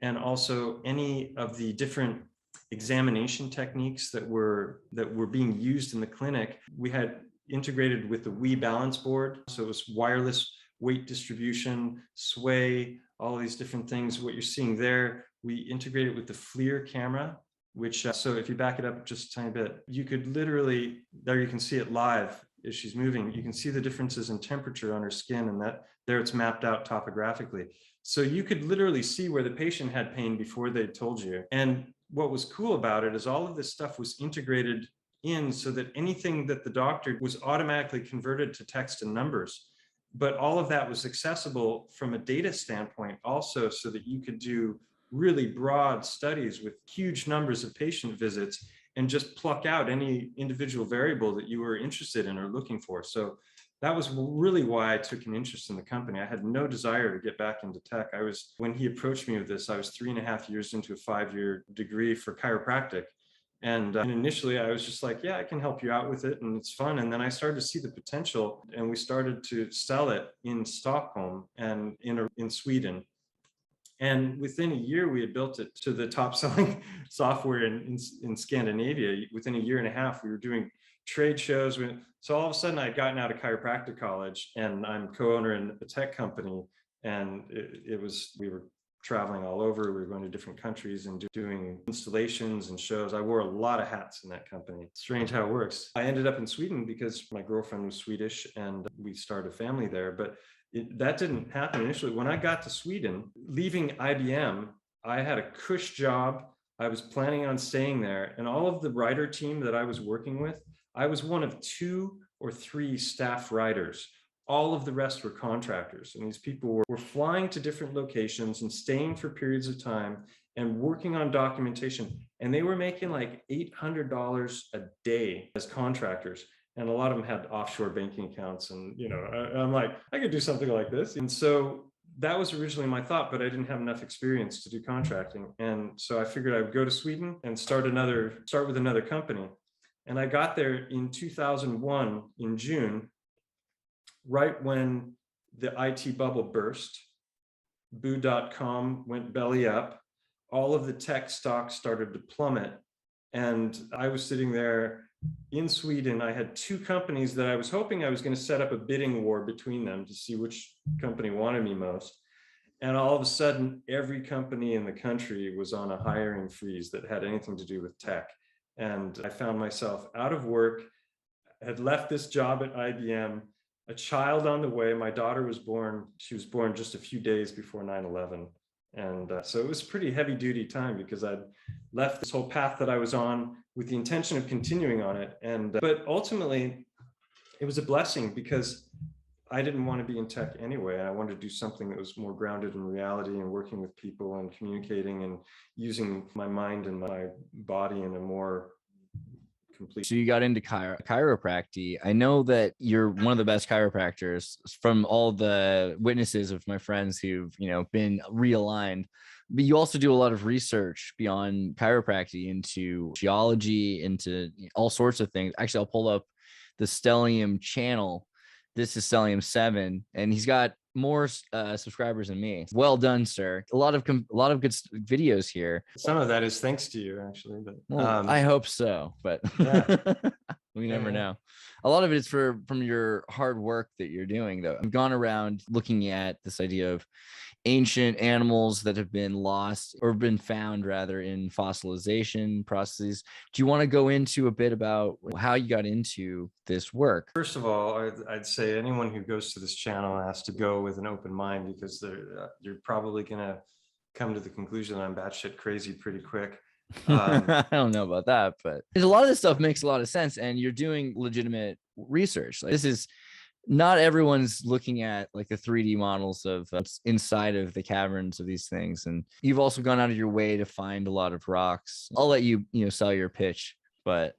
and also any of the different examination techniques that were being used in the clinic, we had integrated with the Wii balance board. So it was wireless weight distribution, sway, all these different things. What you're seeing there, we integrated with the FLIR camera, which, so if you back it up just a tiny bit, you could literally, there you can see it live as she's moving. You can see the differences in temperature on her skin, and that there it's mapped out topographically. So you could literally see where the patient had pain before they told you. And what was cool about it is all of this stuff was integrated in so that anything that the doctor was automatically converted to text and numbers. But all of that was accessible from a data standpoint also, so that you could do really broad studies with huge numbers of patient visits and just pluck out any individual variable that you were interested in or looking for. So that was really why I took an interest in the company. I had no desire to get back into tech. When he approached me with this, I was 3.5 years into a 5-year degree for chiropractic. And initially I was just like, yeah, I can help you out with it, and it's fun. And then I started to see the potential, and we started to sell it in Stockholm and in Sweden. And within a year, we had built it to the top selling software in Scandinavia. Within a year and a half, we were doing trade shows. So all of a sudden I had gotten out of chiropractic college, and I'm co-owner in a tech company. And we were traveling all over. We were going to different countries and doing installations and shows. I wore a lot of hats in that company. Strange how it works. I ended up in Sweden because my girlfriend was Swedish and we started a family there. But that didn't happen initially. When I got to Sweden, leaving IBM, I had a cush job. I was planning on staying there. And all of the writer team that I was working with, I was one of 2 or 3 staff writers. All of the rest were contractors. And these people were flying to different locations and staying for periods of time and working on documentation. And they were making like $800 a day as contractors. And a lot of them had offshore banking accounts. And, you know, I'm like, I could do something like this. And so that was originally my thought, but I didn't have enough experience to do contracting. And so I figured I would go to Sweden and start with another company. And I got there in 2001 in June, right when the IT bubble burst. Boo.com went belly up. All of the tech stocks started to plummet. And I was sitting there in Sweden. I had 2 companies that I was hoping I was going to set up a bidding war between them to see which company wanted me most. And all of a sudden, every company in the country was on a hiring freeze that had anything to do with tech. And I found myself out of work, had left this job at IBM, a child on the way. My daughter was born. She was born just a few days before 9/11. And so it was a pretty heavy duty time because I'd left this whole path that I was on with the intention of continuing on it. But ultimately, it was a blessing because I didn't want to be in tech anyway. I wanted to do something that was more grounded in reality and working with people and communicating and using my mind and my body in a more complete. So you got into chiropractic. I know that you're one of the best chiropractors from all the witnesses of my friends who've, you know, been realigned. But you also do a lot of research beyond chiropractic into geology, into all sorts of things. Actually, I'll pull up the Stellium channel. This is Stellium 7, and he's got more subscribers than me. Well done, sir. A lot of good videos here. Some of that is thanks to you, actually. But well, I hope so, but yeah. we never know. A lot of it is from your hard work that you're doing, though. I've gone around looking at this idea of ancient animals that have been lost or been found rather in fossilization processes. Do you want to go into a bit about how you got into this work? First of all, I'd say anyone who goes to this channel has to go with an open mind because you're probably going to come to the conclusion that I'm batshit crazy pretty quick. I don't know about that, but a lot of this stuff makes a lot of sense, and you're doing legitimate research. Like, this is not everyone's looking at like the 3D models of inside of the caverns of these things, and you've also gone out of your way to find a lot of rocks. I'll let you sell your pitch, but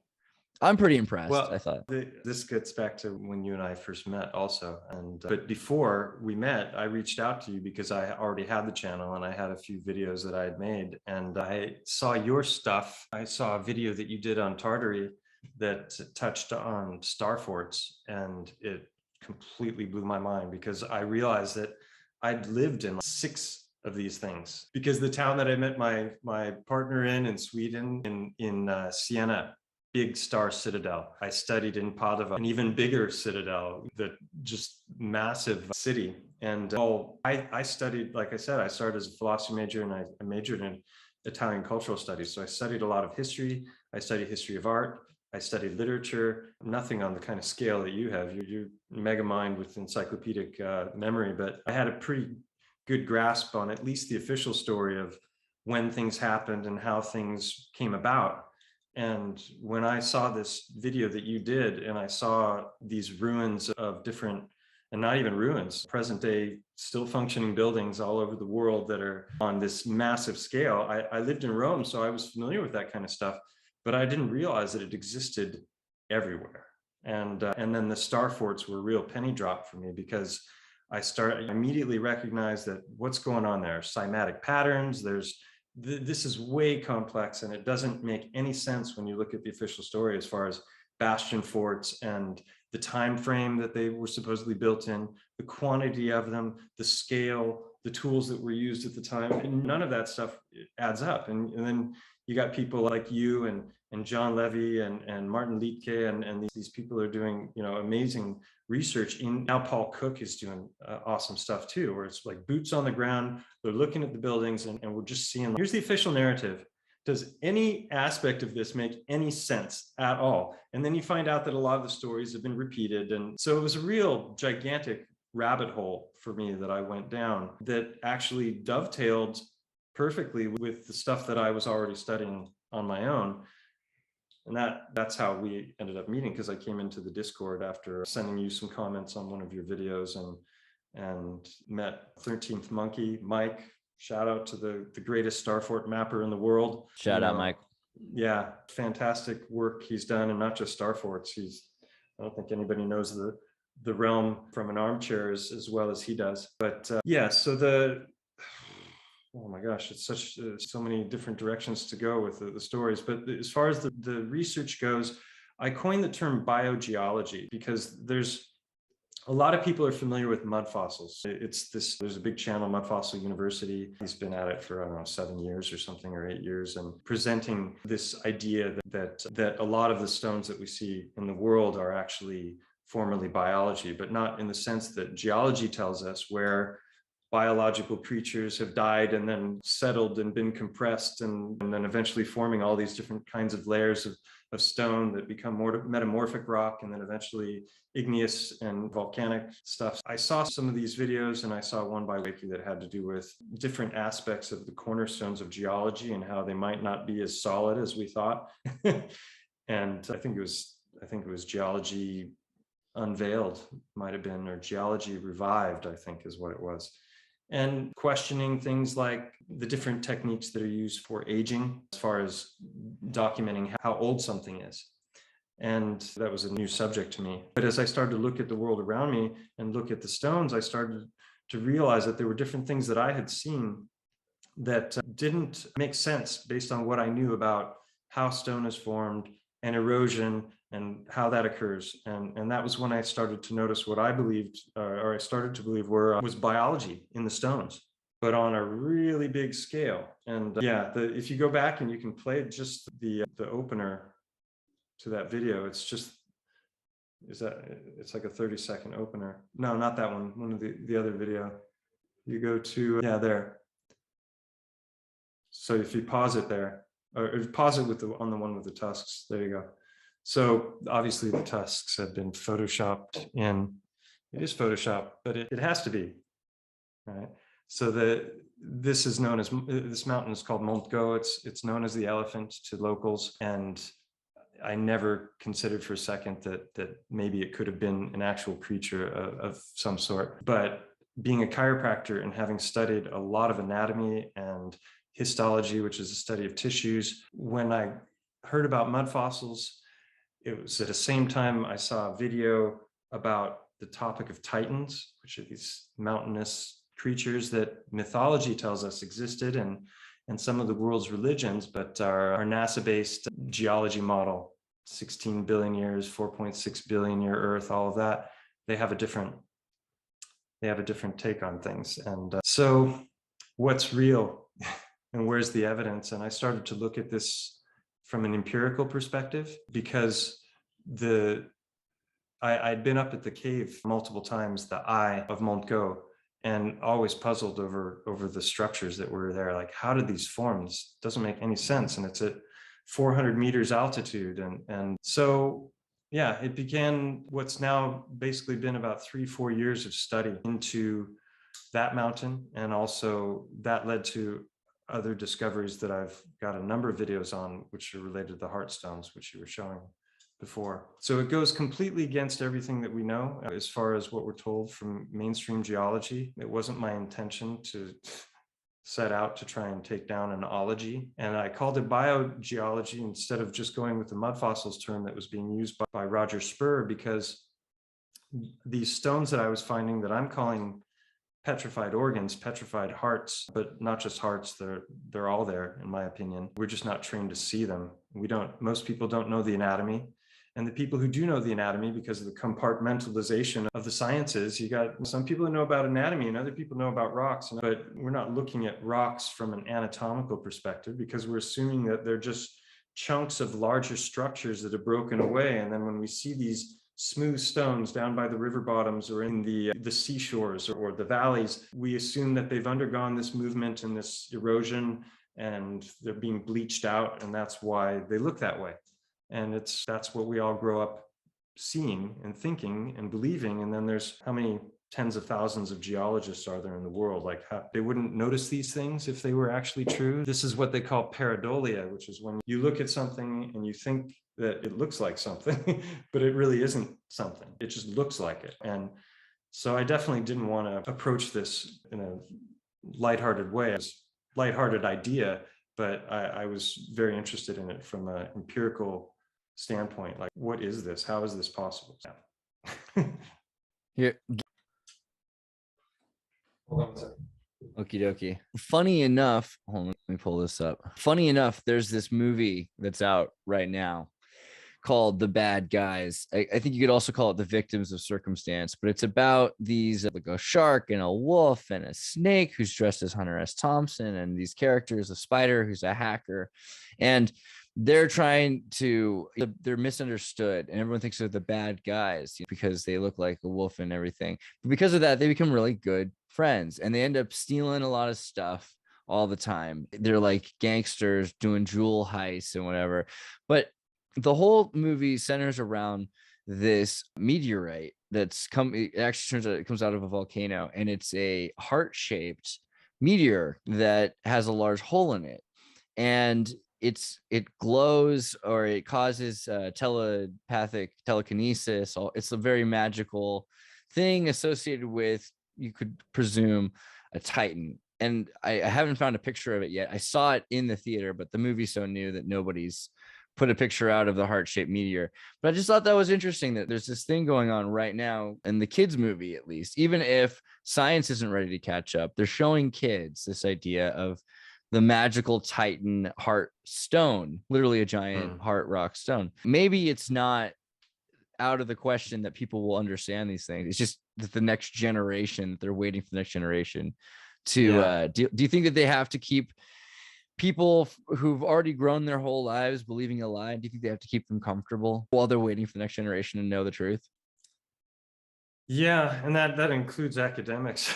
I'm pretty impressed. Well, I thought this gets back to when you and I first met also. But before we met, I reached out to you because I already had the channel and I had a few videos that I had made, and I saw your stuff. I saw a video that you did on Tartary that touched on star forts, and it completely blew my mind because I realized that I'd lived in 6 of these things, because the town that I met my partner in Sweden, in Siena, big star citadel. I studied in Padova, an even bigger citadel, the just massive city. And I studied, like I said, I started as a philosophy major and I majored in Italian cultural studies. So I studied a lot of history. I studied history of art. I studied literature, nothing on the kind of scale that you have. You're mega mind with encyclopedic memory, but I had a pretty good grasp on at least the official story of when things happened and how things came about. And when I saw this video that you did, and I saw these ruins of different, and not even ruins, present day, still functioning buildings all over the world that are on this massive scale. I lived in Rome, so I was familiar with that kind of stuff, but I didn't realize that it existed everywhere. And then the star forts were a real penny drop for me, because I immediately recognized that what's going on there, cymatic patterns, this is way complex, and it doesn't make any sense when you look at the official story as far as bastion forts and the time frame that they were supposedly built in, the quantity of them, the scale, the tools that were used at the time, and none of that stuff adds up. And then you got people like you and John Levy and Martin Liedtke, and these people are doing, you know, amazing research. Now Paul Cook is doing awesome stuff too, where it's like boots on the ground, they're looking at the buildings, and we're just seeing, here's the official narrative. Does any aspect of this make any sense at all? And then you find out that a lot of the stories have been repeated. And so it was a real gigantic rabbit hole for me that I went down that actually dovetailed perfectly with the stuff that I was already studying on my own. And that's how we ended up meeting, because I came into the Discord after sending you some comments on one of your videos, and met 13th Monkey, Mike. Shout out to the greatest Starfort mapper in the world. Shout out, Mike. Yeah, fantastic work he's done, and not just Starforts. I don't think anybody knows the realm from an armchair as well as he does. But yeah, so oh my gosh, it's so many different directions to go with the stories. But as far as the research goes, I coined the term biogeology because there's a lot of people are familiar with mud fossils. There's a big channel, Mud Fossil University. He's been at it for, I don't know, 7 years or something, or 8 years, and presenting this idea that a lot of the stones that we see in the world are actually formerly biology, but not in the sense that geology tells us, where biological creatures have died and then settled and been compressed and then eventually forming all these different kinds of layers of stone that become more metamorphic rock, and then eventually igneous and volcanic stuff. I saw some of these videos, and I saw one by Wakey that had to do with different aspects of the cornerstones of geology and how they might not be as solid as we thought. And I think it was Geology Unveiled, might have been, or Geology Revived, I think is what it was. And questioning things like the different techniques that are used for aging, as far as documenting how old something is. And that was a new subject to me. But as I started to look at the world around me and look at the stones, I started to realize that there were different things that I had seen that didn't make sense based on what I knew about how stone is formed and erosion and how that occurs. And that was when I started to notice what I believed, or I started to believe was biology in the stones, but on a really big scale. And yeah, if you go back and you can play just the opener to that video, it's like a 30-second opener. No, not that one. One of the other video. You go to, yeah, there. So if you pause it there, or pause it on the one with the tusks, there you go. So obviously the tusks have been photoshopped in. It is Photoshop, but it has to be, right? So this mountain is called Mont Go. It's known as the elephant to locals, and I never considered for a second that maybe it could have been an actual creature of some sort. But being a chiropractor and having studied a lot of anatomy and histology, which is a study of tissues, when I heard about mud fossils, it was at the same time I saw a video about the topic of titans, which are these mountainous creatures that mythology tells us existed and some of the world's religions, but our NASA-based geology model, 16 billion years, 4.6 billion year Earth, all of that, they have a different take on things. And so what's real and where's the evidence? And I started to look at this from an empirical perspective, because I'd been up at the cave multiple times, the eye of Mont Go, and always puzzled over the structures that were there. Like, how did these form? This doesn't make any sense. And it's at 400 meters altitude. And so, yeah, it began what's now basically been about 3-4 years of study into that mountain. And also that led to other discoveries that I've got a number of videos on, which are related to the Heartstones, which you were showing before. So it goes completely against everything that we know as far as what we're told from mainstream geology. It wasn't my intention to set out to try and take down an ology, and I called it biogeology instead of just going with the mud fossils term that was being used by Roger Spur, because these stones that I was finding that I'm calling petrified organs, petrified hearts, but not just hearts, they're all there, in my opinion. We're just not trained to see them. Most people don't know the anatomy. And the people who do know the anatomy, because of the compartmentalization of the sciences, you got some people who know about anatomy and other people know about rocks, but we're not looking at rocks from an anatomical perspective because we're assuming that they're just chunks of larger structures that have broken away. And then when we see these smooth stones down by the river bottoms or in the seashores or the valleys, we assume that they've undergone this movement and this erosion and they're being bleached out, and that's why they look that way. And that's what we all grow up seeing and thinking and believing. And then there's how many tens of thousands of geologists are there in the world? Like, they wouldn't notice these things if they were actually true. This is what they call pareidolia, which is when you look at something and you think that it looks like something, but it really isn't something. It just looks like it. And so I definitely didn't want to approach this in a lighthearted way. It's a lighthearted idea, but I was very interested in it from an empirical standpoint. Like, what is this? How is this possible? Yeah. Here. Hold on a second. Okie dokie. Funny enough, hold on, let me pull this up. Funny enough, there's this movie that's out right now called The Bad Guys. I think you could also call it The Victims of Circumstance, but it's about these, like a shark and a wolf and a snake who's dressed as Hunter S. Thompson, and these characters, a spider who's a hacker. And they're they're misunderstood, and everyone thinks they're the bad guys because they look like a wolf and everything. But because of that, they become really good friends, and they end up stealing a lot of stuff all the time. They're like gangsters doing jewel heists and whatever. But the whole movie centers around this meteorite it actually turns out it comes out of a volcano, and it's a heart-shaped meteor that has a large hole in it, and it glows, or it causes telepathic telekinesis. It's a very magical thing associated with, you could presume, a Titan. And I haven't found a picture of it yet. I saw it in the theater, but the movie's so new that nobody's put a picture out of the heart-shaped meteor. But I just thought that was interesting that there's this thing going on right now in the kids movie, at least. Even if science isn't ready to catch up, they're showing kids this idea of the magical Titan heart stone, literally a giant heart rock stone. Maybe it's not out of the question that people will understand these things. It's just that the next generation, they're waiting for the next generation to do you think that they have to keep people who've already grown their whole lives believing a lie? Do you think they have to keep them comfortable while they're waiting for the next generation to know the truth? Yeah, and that includes academics.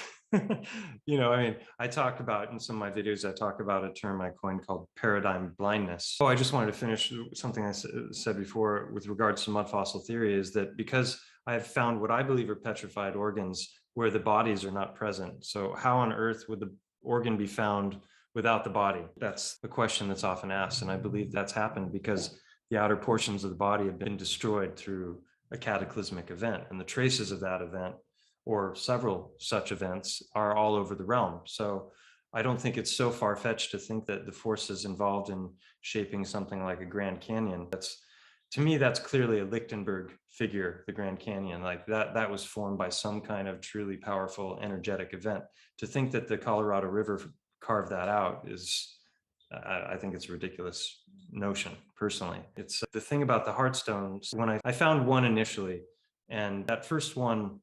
You know, I mean, I talk about in some of my videos, I talk about a term I coined called paradigm blindness. Oh, I just wanted to finish something I said before with regards to mud fossil theory, is that because I have found what I believe are petrified organs where the bodies are not present. So how on earth would the organ be found without the body? That's the question that's often asked. And I believe that's happened because the outer portions of the body have been destroyed through a cataclysmic event, and the traces of that event, or several such events, are all over the realm. So I don't think it's so far-fetched to think that the forces involved in shaping something like a Grand Canyon, to me, that's clearly a Lichtenberg figure, the Grand Canyon. Like that was formed by some kind of truly powerful, energetic event. To think that the Colorado River carved that out is, I think it's a ridiculous notion, personally. It's the thing about the Heartstones. When I found one initially, and that first one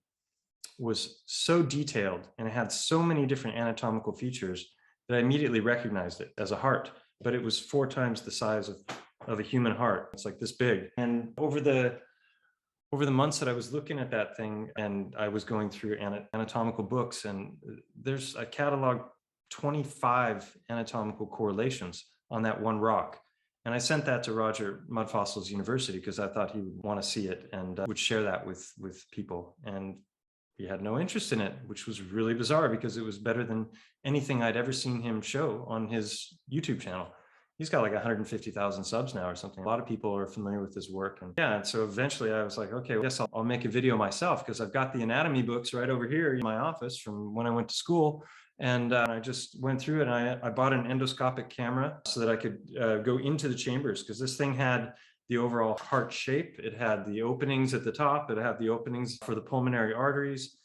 was so detailed and it had so many different anatomical features that I immediately recognized it as a heart, but it was 4 times the size of a human heart. It's like this big. And over the months that I was looking at that thing, and I was going through anatomical books, and there's a catalog 25 anatomical correlations on that one rock. And I sent that to Roger Mud Fossils University because I thought he would want to see it and would share that with people. And he had no interest in it, which was really bizarre because it was better than anything I'd ever seen him show on his YouTube channel. He's got like 150,000 subs now or something. A lot of people are familiar with his work. And yeah, and so eventually I was like, okay, I guess I'll make a video myself, because I've got the anatomy books right over here in my office from when I went to school. And I just went through it, and I bought an endoscopic camera so that I could go into the chambers, because this thing had the overall heart shape. It had the openings at the top. It had the openings for the pulmonary arteries.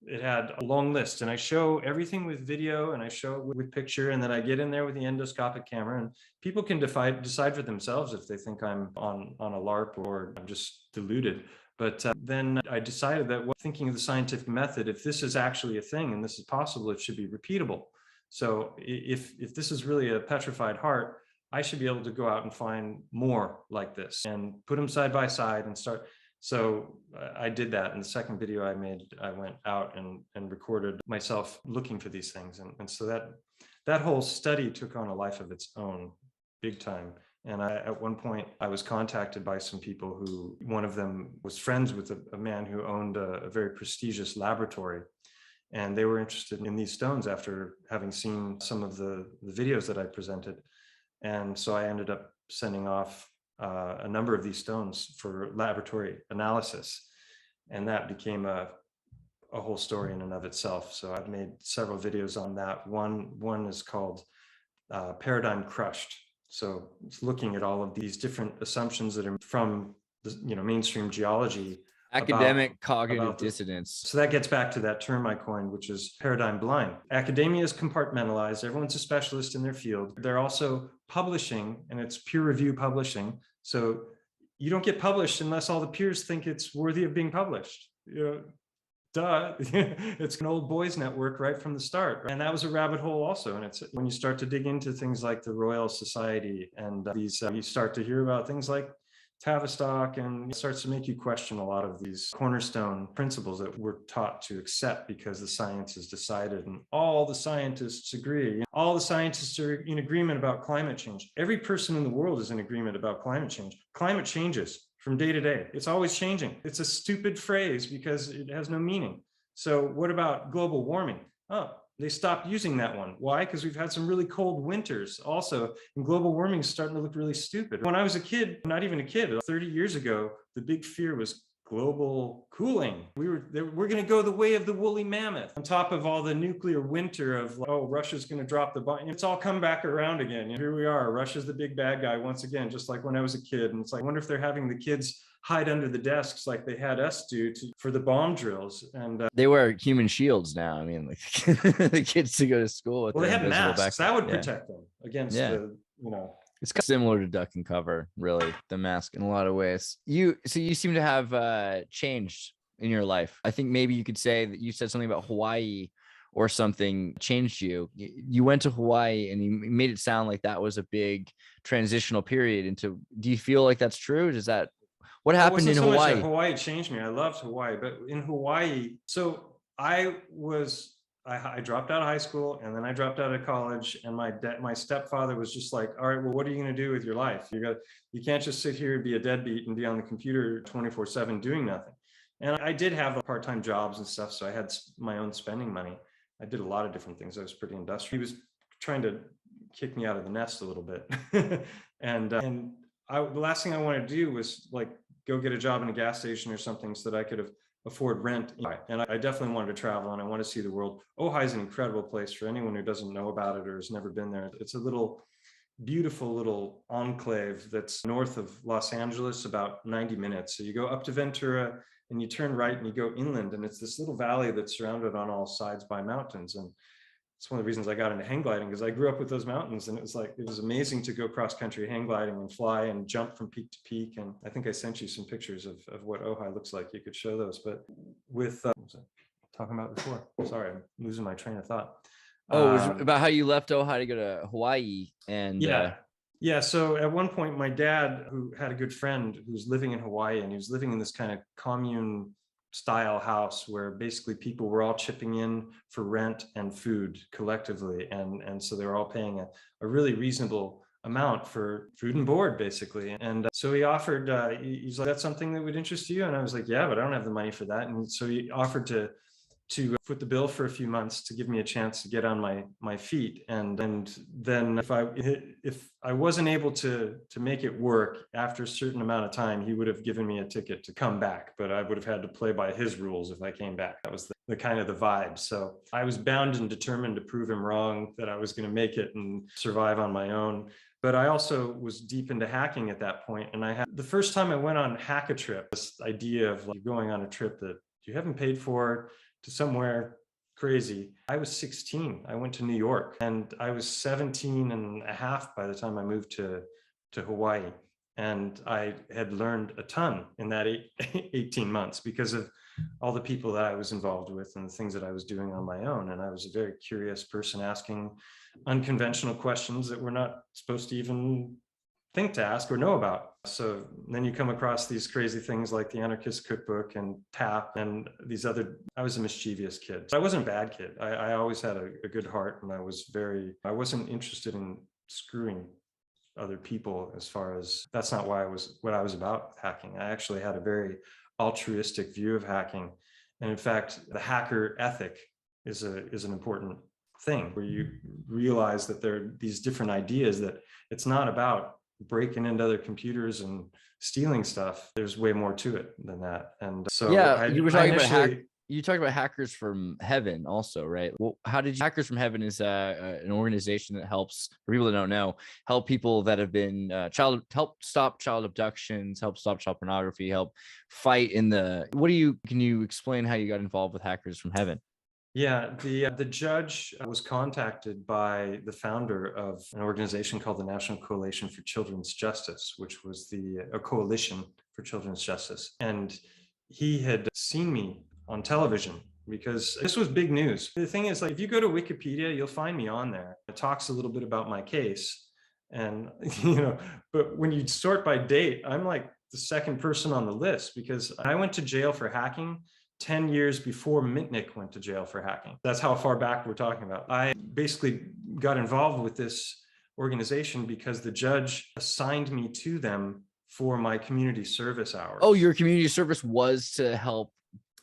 it had a long list, and I show everything with video and I show it with picture, and then I get in there with the endoscopic camera, and people can decide for themselves if they think I'm on a LARP or I'm just deluded. But then I decided that thinking of the scientific method, if this is actually a thing and this is possible, it should be repeatable. So if this is really a petrified heart, I should be able to go out and find more like this and put them side by side and start. So I did that. In the second video I made, I went out and recorded myself looking for these things. And so that whole study took on a life of its own, big time. And at one point I was contacted by some people who, one of them was friends with a man who owned a very prestigious laboratory. And they were interested in these stones after having seen some of the videos that I presented. And so I ended up sending off a number of these stones for laboratory analysis. And that became a whole story in and of itself. So I've made several videos on that. One is called Paradigm Crushed. So it's looking at all of these different assumptions that are from the, mainstream geology. Academic cognitive dissonance. So that gets back to that term I coined, which is paradigm blind. Academia is compartmentalized. Everyone's a specialist in their field. They're also publishing, and it's peer review publishing. So you don't get published unless all the peers think it's worthy of being published. Duh. It's an old boys network right from the start. And that was a rabbit hole also. And it's when you start to dig into things like the Royal Society and these, you start to hear about things like Tavistock, and it starts to make you question a lot of these cornerstone principles that we're taught to accept because the science is decided and all the scientists agree. All the scientists are in agreement about climate change. Every person in the world is in agreement about climate change. Climate changes from day to day. It's always changing. It's a stupid phrase because it has no meaning. So what about global warming? Oh, they stopped using that one. Why? Because we've had some really cold winters also, and global warming is starting to look really stupid. When I was a kid, not even a kid, 30 years ago, the big fear was global cooling. We're going to go the way of the woolly mammoth, on top of all the nuclear winter of, oh, Russia's going to drop the bomb. It's all come back around again. Here we are. Russia's the big bad guy once again, just like when I was a kid. And it's like, I wonder if they're having the kids hide under the desks like they had us do for the bomb drills. And they wear human shields now. I mean, like the kids to go to school with. Well, they have masks that would protect them against the, It's kind of similar to duck and cover, really, the mask in a lot of ways. You seem to have changed in your life. I think maybe you could say that you said something about Hawaii or something changed you. You went to Hawaii and you made it sound like that was a big transitional period into. Do you feel like that's true? What happened in Hawaii? Hawaii changed me. I loved Hawaii, but in Hawaii, so I dropped out of high school and then I dropped out of college, and my stepfather was just like, all right, well, what are you going to do with your life? You can't just sit here and be a deadbeat and be on the computer 24/7 doing nothing. And I did have part-time jobs and stuff, so I had my own spending money. I did a lot of different things. I was pretty industrial. He was trying to kick me out of the nest a little bit. and the last thing I wanted to do was like go get a job in a gas station or something so that I could afford rent. And I definitely wanted to travel and I want to see the world. Ojai is an incredible place for anyone who doesn't know about it or has never been there. It's a beautiful little enclave that's north of Los Angeles, about 90 minutes. So you go up to Ventura and you turn right and you go inland, and it's this little valley that's surrounded on all sides by mountains. And it's one of the reasons I got into hang gliding, because I grew up with those mountains, and it was amazing to go cross country hang gliding and fly and jump from peak to peak. And I think I sent you some pictures of what Ojai looks like. You could show those. But with what was I talking about before? Sorry, I'm losing my train of thought. Oh, it was about how you left Ojai to go to Hawaii. And yeah. So at one point, my dad, who had a good friend who was living in Hawaii, and he was living in this kind of commune style house where basically people were all chipping in for rent and food collectively. And so they were all paying a really reasonable amount for food and board, basically. And so he offered, he's like, that's something that would interest you? And I was like, yeah, but I don't have the money for that. And so he offered to foot the bill for a few months to give me a chance to get on my feet. And then if I wasn't able to make it work after a certain amount of time, he would have given me a ticket to come back, but I would have had to play by his rules if I came back. That was the kind of the vibe. So I was bound and determined to prove him wrong, that I was going to make it and survive on my own. But I also was deep into hacking at that point. And I had the first time I went on Hack-A-Trip, this idea of like going on a trip that you haven't paid for, to somewhere crazy. I was 16. I went to New York, and I was 17 and a half by the time I moved to Hawaii. And I had learned a ton in that 18 months because of all the people that I was involved with and the things that I was doing on my own. And I was a very curious person asking unconventional questions that we're not supposed to even think to ask or know about. So then you come across these crazy things like the Anarchist Cookbook and TAP and these other. I was a mischievous kid. I wasn't a bad kid. I always had a good heart, and I wasn't interested in screwing other people. As far as that's not what I was about with hacking. I actually had a very altruistic view of hacking. And in fact, the hacker ethic is an important thing, where you realize that there are these different ideas, that it's not about breaking into other computers and stealing stuff. There's way more to it than that. And so yeah, you were talking about you talked about Hackers from Heaven also, right? Well, how did you, Hackers from Heaven is an organization that helps, for people that don't know, help people that have been help stop child abductions, help stop child pornography, help fight in the, can you explain how you got involved with Hackers from Heaven? Yeah, the judge was contacted by the founder of an organization called the National Coalition for Children's Justice, which was a coalition for children's justice. And he had seen me on television because this was big news. The thing is, like, if you go to Wikipedia, you'll find me on there. It talks a little bit about my case. And, but when you sort by date, I'm like the second person on the list, because I went to jail for hacking 10 years before Mitnick went to jail for hacking. That's how far back we're talking about. I basically got involved with this organization because the judge assigned me to them for my community service hours. Oh, your community service was to help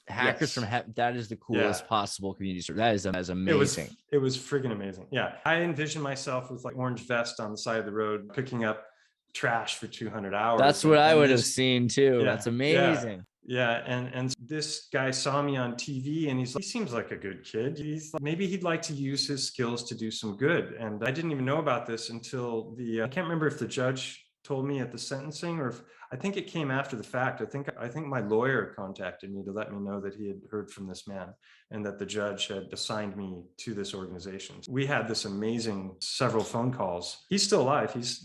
Hackers Yes. from Heaven. That is the coolest possible community service. That is amazing. It was friggin' amazing. Yeah. I envisioned myself with like orange vest on the side of the road, picking up trash for 200 hours. That's what I would have seen too. Yeah, That's amazing. Yeah, and this guy saw me on TV, and he's like, he seems like a good kid. He's like, maybe he'd like to use his skills to do some good. And I didn't even know about this until I can't remember if the judge told me at the sentencing, or if I think it came after the fact. I think my lawyer contacted me to let me know that he had heard from this man and that the judge had assigned me to this organization. We had this amazing several phone calls. He's still alive. He's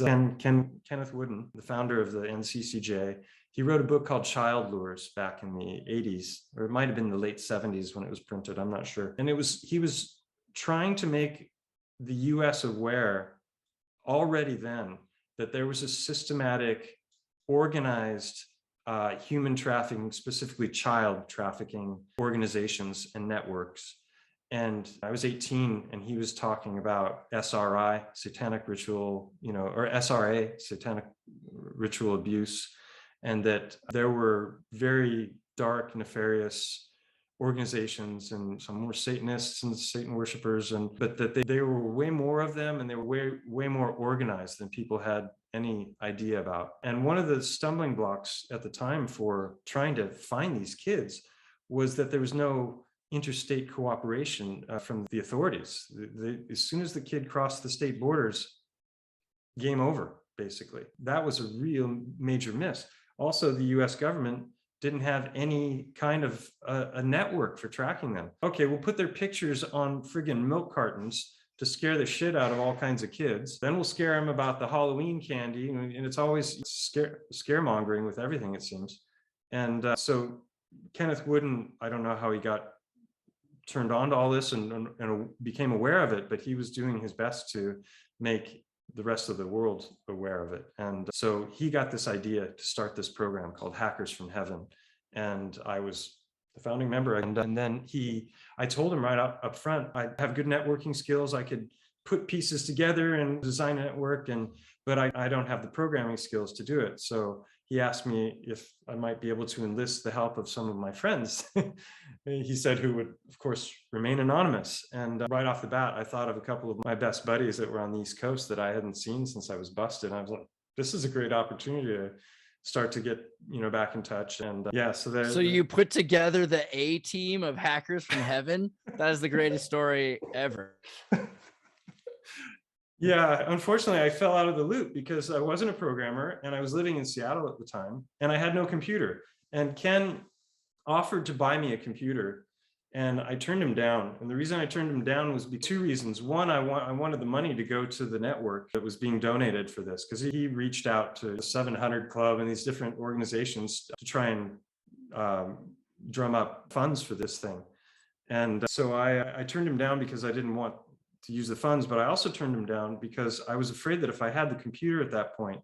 Kenneth Wooden, the founder of the NCCJ. He wrote a book called Child Lures back in the 80s, or it might have been the late 70s when it was printed. I'm not sure. And he was trying to make the US aware already then that there was a systematic, organized human trafficking, specifically child trafficking organizations and networks. And I was 18, and he was talking about SRI, satanic ritual, or SRA, satanic ritual abuse, and that there were very dark, nefarious organizations, and some were Satanists and Satan worshipers, but that they were way more of them, and they were way more organized than people had any idea about. And one of the stumbling blocks at the time for trying to find these kids was that there was no interstate cooperation from the authorities. As soon as the kid crossed the state borders, game over, basically. That was a real major miss. Also, the US government didn't have any kind of a network for tracking them. Okay, we'll put their pictures on friggin' milk cartons to scare the shit out of all kinds of kids. Then we'll scare them about the Halloween candy, and it's always scaremongering with everything, it seems. And so Kenneth Wooden, I don't know how he got turned on to all this and became aware of it, but he was doing his best to make the rest of the world aware of it. And so he got this idea to start this program called Hackers from Heaven. And I was the founding member. And then I told him right up front, I have good networking skills. I could put pieces together and design a network, but I don't have the programming skills to do it. So he asked me if I might be able to enlist the help of some of my friends. He said, who would, of course, remain anonymous. And right off the bat, I thought of a couple of my best buddies that were on the East Coast that I hadn't seen since I was busted. And I was like, this is a great opportunity to start to get, back in touch. And so you put together the A team of Hackers from Heaven. That is the greatest story ever. Yeah, unfortunately, I fell out of the loop because I wasn't a programmer, and I was living in Seattle at the time, and I had no computer. And Ken offered to buy me a computer And I turned him down. And the reason I turned him down was two reasons. One, I wanted the money to go to the network that was being donated for this, because he reached out to the 700 Club and these different organizations to try and drum up funds for this thing. And so I turned him down because I didn't want to use the funds, but I also turned him down because I was afraid that if I had the computer at that point,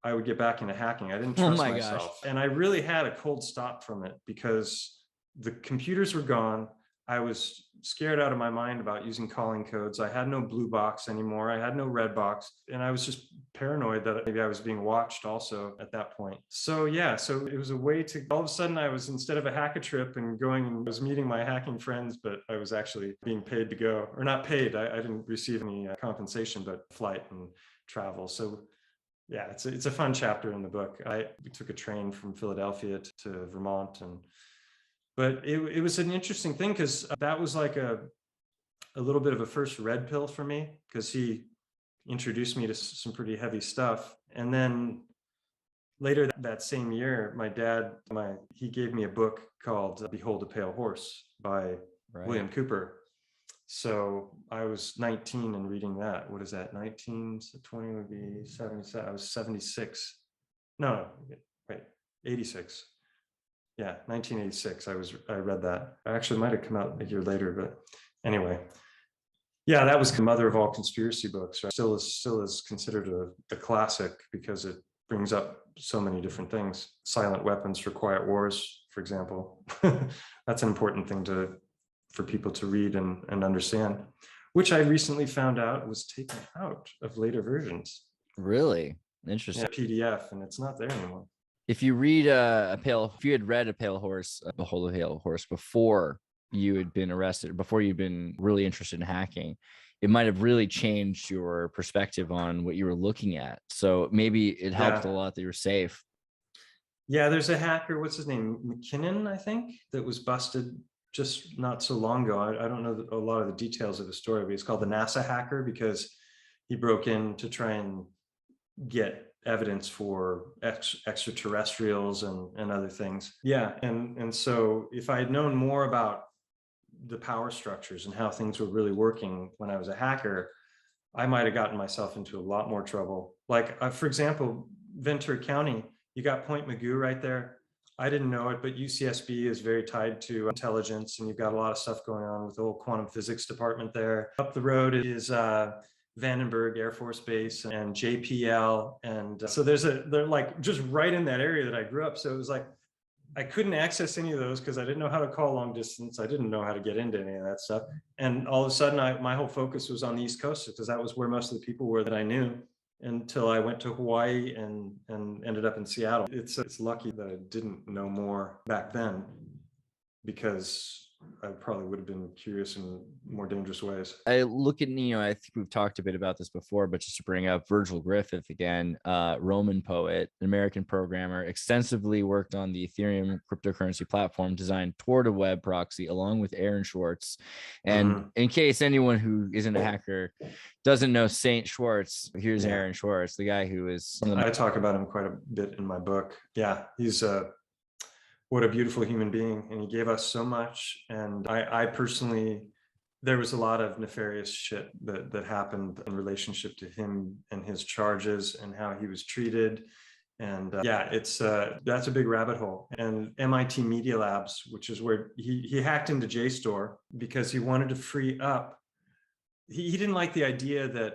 I would get back into hacking. I didn't trust myself. And I really had a cold stop from it because the computers were gone. I was scared out of my mind about using calling codes. I had no blue box anymore. I had no red box. And I was just paranoid that maybe I was being watched also at that point. So yeah, so it was a way to, all of a sudden I was, instead of a hackatrip and going and was meeting my hacking friends, but I was actually being paid to go, or not paid. I didn't receive any compensation, but flight and travel. So yeah, it's a fun chapter in the book. We took a train from Philadelphia to Vermont, but it was an interesting thing because that was like a little bit of a first red pill for me, because he introduced me to some pretty heavy stuff. And then later that same year, my dad, he gave me a book called Behold a Pale Horse by William Cooper. So I was 19 and reading that. What is that? 19, so 20 would be 77. I was 76. No, wait, 86. Yeah, 1986. I read that. I actually might have come out a year later, but anyway. Yeah, that was the mother of all conspiracy books. Right? Still is considered a classic because it brings up so many different things. Silent weapons for quiet wars, for example. That's an important thing for people to read and understand, which I recently found out was taken out of later versions. Really? Interesting. Yeah, PDF, and it's not there anymore. If you read if you had read A Pale Horse, Behold a Pale Horse before you had been arrested, before you'd been really interested in hacking, it might have really changed your perspective on what you were looking at. So maybe it helped a lot that you were safe. Yeah, there's a hacker, what's his name? McKinnon, I think, that was busted just not so long ago. I don't know a lot of the details of the story, but he's called the NASA hacker because he broke in to try and get evidence for extraterrestrials and other things. Yeah, and so if I had known more about the power structures and how things were really working when I was a hacker, I might have gotten myself into a lot more trouble. Like, for example, Ventura County, you got Point Mugu right there. I didn't know it, but UCSB is very tied to intelligence, and you've got a lot of stuff going on with the whole quantum physics department there. Up the road is Vandenberg Air Force Base and JPL. And so they're like just right in that area that I grew up. So it was like, I couldn't access any of those because I didn't know how to call long distance. I didn't know how to get into any of that stuff. And all of a sudden my whole focus was on the East Coast because that was where most of the people were that I knew, until I went to Hawaii and ended up in Seattle. It's lucky that I didn't know more back then, because I probably would have been curious in more dangerous ways. I look at, I think we've talked a bit about this before, but just to bring up Virgil Griffith again, Roman poet, an American programmer, extensively worked on the Ethereum cryptocurrency platform designed toward a web proxy along with Aaron Swartz. And in case anyone who isn't a hacker doesn't know Saint Schwartz, here's Aaron Swartz, the guy who is... I talk about him quite a bit in my book. Yeah, he's what a beautiful human being, and he gave us so much. And I personally, there was a lot of nefarious shit that happened in relationship to him and his charges and how he was treated. And that's a big rabbit hole. And MIT Media Labs, which is where he hacked into JSTOR because he wanted to free up. He didn't like the idea that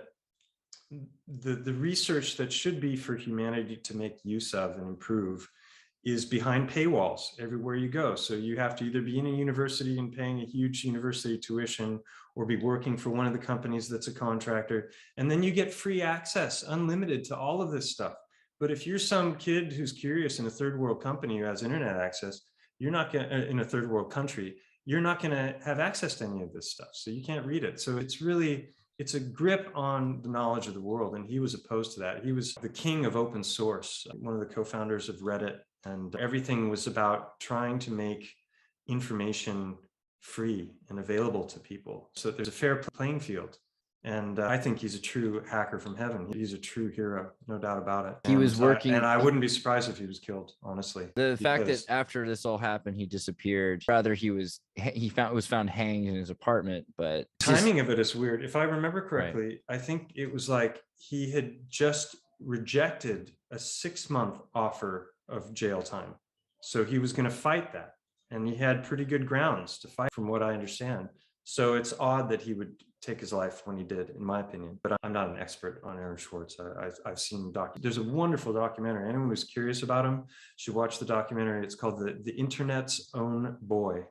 the research that should be for humanity to make use of and improve is behind paywalls everywhere you go. So you have to either be in a university and paying a huge university tuition, or be working for one of the companies that's a contractor. And then you get free access, unlimited, to all of this stuff. But if you're some kid who's curious in a third world company who has internet access, you're not going to, in a third world country, you're not going to have access to any of this stuff. So you can't read it. So it's a grip on the knowledge of the world. And he was opposed to that. He was the king of open source, one of the co-founders of Reddit. And everything was about trying to make information free and available to people so that there's a fair playing field. And I think he's a true hacker from heaven. He's a true hero, no doubt about it. He was working, and I wouldn't be surprised if he was killed, honestly. The fact that after this all happened, he disappeared. Rather, was found hanged in his apartment. But timing of it is weird. If I remember correctly, right. I think it was like he had just rejected a 6-month offer of jail time, so he was going to fight that, and he had pretty good grounds to fight, from what I understand. So it's odd that he would take his life when he did, in my opinion. But I'm not an expert on Aaron Swartz. I've seen there's a wonderful documentary. Anyone who's curious about him should watch the documentary. It's called The Internet's Own Boy.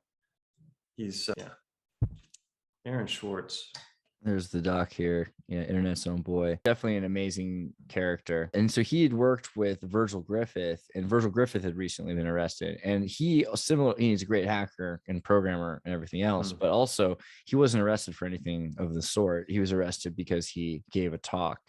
He's Aaron Swartz. There's the doc here. Yeah, Internet's Own Boy. Definitely an amazing character. And so he had worked with Virgil Griffith, and Virgil Griffith had recently been arrested. And he's a great hacker and programmer and everything else, but also he wasn't arrested for anything of the sort. He was arrested because he gave a talk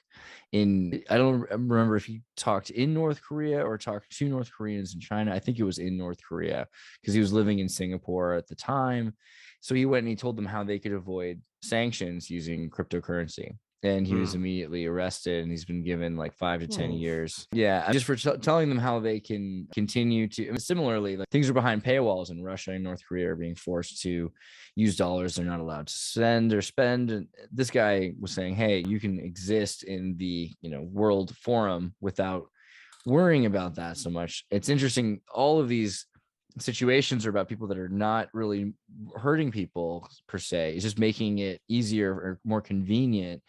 I don't remember if he talked in North Korea or talked to North Koreans in China. I think it was in North Korea because he was living in Singapore at the time. So he went and he told them how they could avoid sanctions using cryptocurrency. And he was immediately arrested, and he's been given like 5 to 10 years. Yeah, just for telling them how they can continue to. Similarly, like things are behind paywalls in Russia and North Korea are being forced to use dollars they're not allowed to send or spend. And this guy was saying, hey, you can exist in the world forum without worrying about that so much. It's interesting. All of these situations are about people that are not really hurting people per se. It's just making it easier or more convenient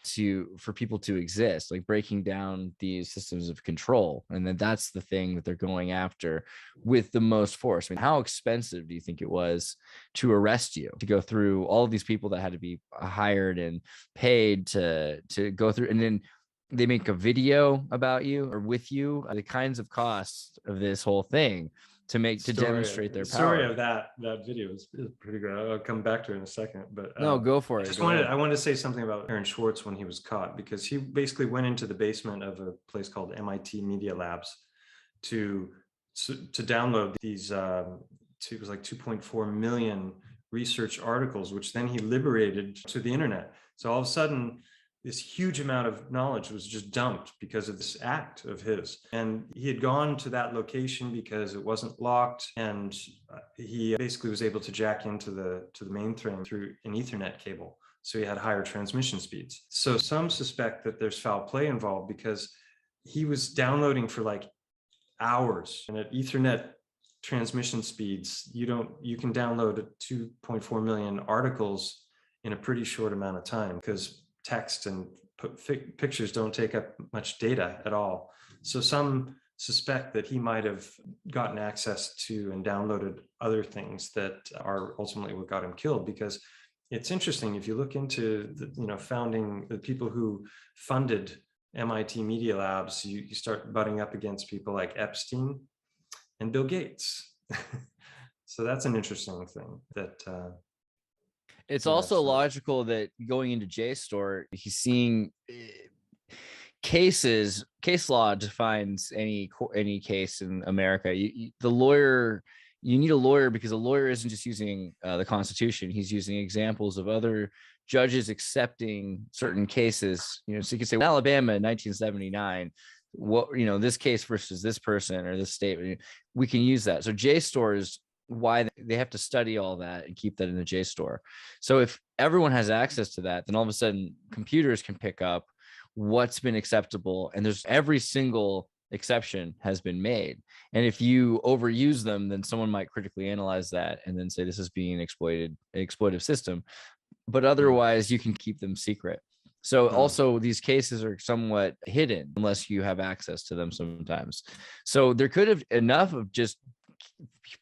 for people to exist, like breaking down these systems of control. And then that's the thing that they're going after with the most force. I mean, how expensive do you think it was to arrest you, to go through all of these people that had to be hired and paid to go through, and then they make a video about you or with you, the kinds of costs of this whole thing to demonstrate their power. The story of that video is pretty good. I'll come back to it in a second, but no, go for it. I wanted to say something about Aaron Swartz when he was caught, because he basically went into the basement of a place called MIT Media Labs to download these. It was like 2.4 million research articles, which then he liberated to the internet. So all of a sudden, this huge amount of knowledge was just dumped because of this act of his. And he had gone to that location because it wasn't locked. And he basically was able to jack into the mainframe through an Ethernet cable. So he had higher transmission speeds. So some suspect that there's foul play involved because he was downloading for like hours. And at Ethernet transmission speeds, you can download 2.4 million articles in a pretty short amount of time, because text and pictures don't take up much data at all. So some suspect that he might have gotten access to and downloaded other things that are ultimately what got him killed. Because it's interesting, if you look into the people who funded MIT Media Labs, you start butting up against people like Epstein and Bill Gates. So that's an interesting thing that it's also logical that going into JSTOR, he's seeing cases. Case law defines any case in America. You need a lawyer because a lawyer isn't just using the Constitution. He's using examples of other judges accepting certain cases. So you can say, well, Alabama in 1979, this case versus this person or this state. We can use that. So JSTOR is why they have to study all that and keep that in the JSTOR. So if everyone has access to that, then all of a sudden computers can pick up what's been acceptable, and there's every single exception has been made. And if you overuse them, then someone might critically analyze that and then say this is being an exploitive system. But otherwise, you can keep them secret. So also these cases are somewhat hidden unless you have access to them sometimes. So there could have enough of just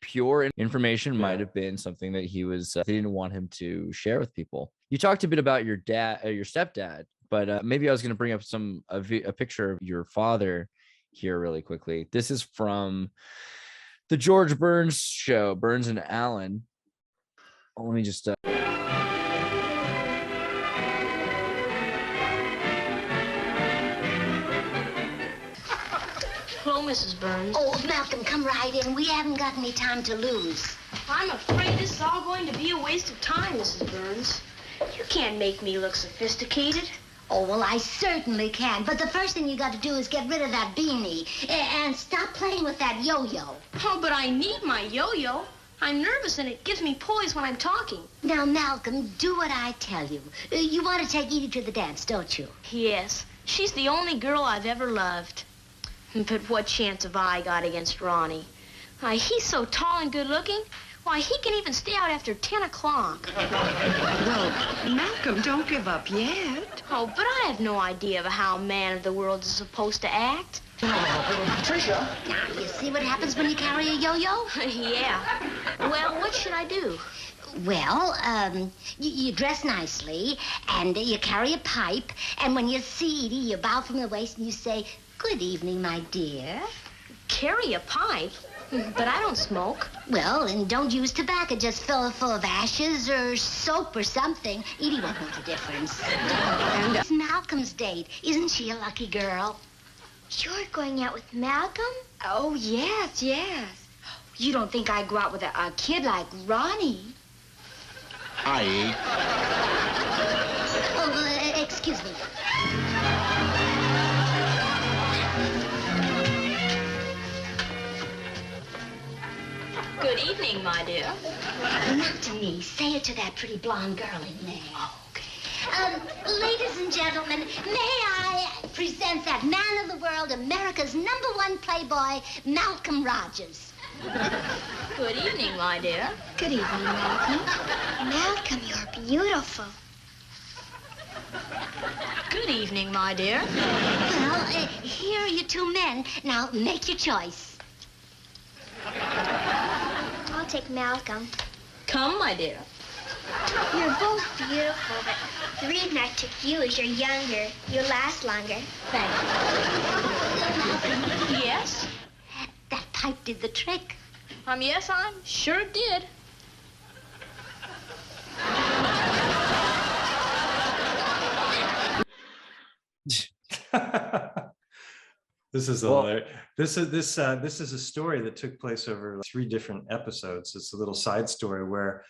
pure information might have been something that they didn't want him to share with people. You talked a bit about your stepdad, but maybe I was going to bring up a picture of your father here really quickly. This is from the George Burns show, Burns and Allen. Let me just Hello, Mrs. Burns. Oh, Malcolm, come right in. We haven't got any time to lose. I'm afraid this is all going to be a waste of time, Mrs. Burns. You can't make me look sophisticated. Oh, well, I certainly can. But the first thing you got to do is get rid of that beanie and stop playing with that yo-yo. Oh, but I need my yo-yo. I'm nervous and it gives me poise when I'm talking. Now, Malcolm, do what I tell you. You want to take Edie to the dance, don't you? Yes, she's the only girl I've ever loved. But what chance have I got against Ronnie? Why, he's so tall and good-looking. Why, he can even stay out after 10 o'clock. Well, Malcolm, don't give up yet. Oh, but I have no idea of how a man of the world is supposed to act. Tricia. Now, you see what happens when you carry a yo-yo? Yeah. Well, what should I do? Well, you dress nicely, and you carry a pipe, and when you see Edie, you bow from the waist and you say, "Good evening, my dear." Carry a pipe? But I don't smoke. Well, and don't use tobacco. Just fill it full of ashes or soap or something. Edie won't know the difference. And it's Malcolm's date. Isn't she a lucky girl? You're going out with Malcolm? Oh, yes, yes. You don't think I'd go out with a kid like Ronnie? Oh, excuse me. Good evening, my dear. Not to me. Say it to that pretty blonde girl in there. Oh, okay. Ladies and gentlemen, may I present that man of the world, America's #1 playboy, Malcolm Rogers. Good evening, my dear. Good evening, Malcolm. Malcolm, you're beautiful. Good evening, my dear. Well, here are your two men. Now, make your choice. I'll take Malcolm. Come, my dear. You're both beautiful, but the reason I took you is you're younger. You'll last longer. Thank you. Yes? That pipe did the trick. Yes, I'm sure it did. This is hilarious. This is a story that took place over 3 different episodes. It's a little side story where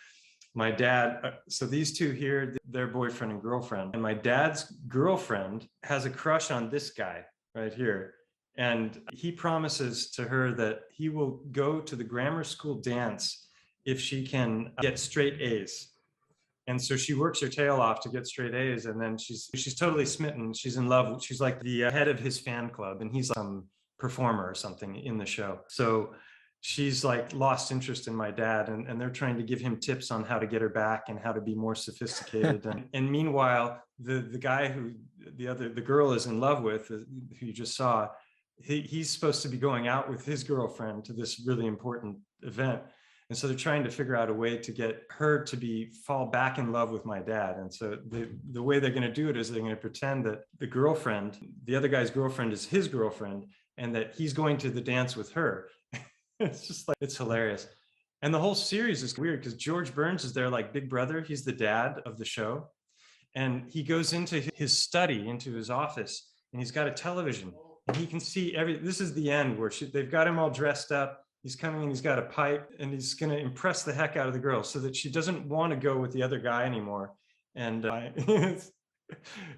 my dad, so these two here, they're boyfriend and girlfriend, and my dad's girlfriend has a crush on this guy right here. And he promises to her that he will go to the grammar school dance if she can get straight A's. And so she works her tail off to get straight A's, and then she's totally smitten. She's in love. She's like the head of his fan club, and he's some performer or something in the show. So she's like lost interest in my dad, and they're trying to give him tips on how to get her back and how to be more sophisticated. and meanwhile, the guy who the girl is in love with, who you just saw, he's supposed to be going out with his girlfriend to this really important event. And so they're trying to figure out a way to get her to fall back in love with my dad. And so the way they're going to do it is they're going to pretend that the other guy's girlfriend is his girlfriend, and that he's going to the dance with her. It's just like, it's hilarious. And the whole series is weird because George Burns is there like Big Brother. He's the dad of the show. And he goes into his study, into his office, and he's got a television. And he can see this is the end where they've got him all dressed up. He's coming in, he's got a pipe, and he's going to impress the heck out of the girl so that she doesn't want to go with the other guy anymore. And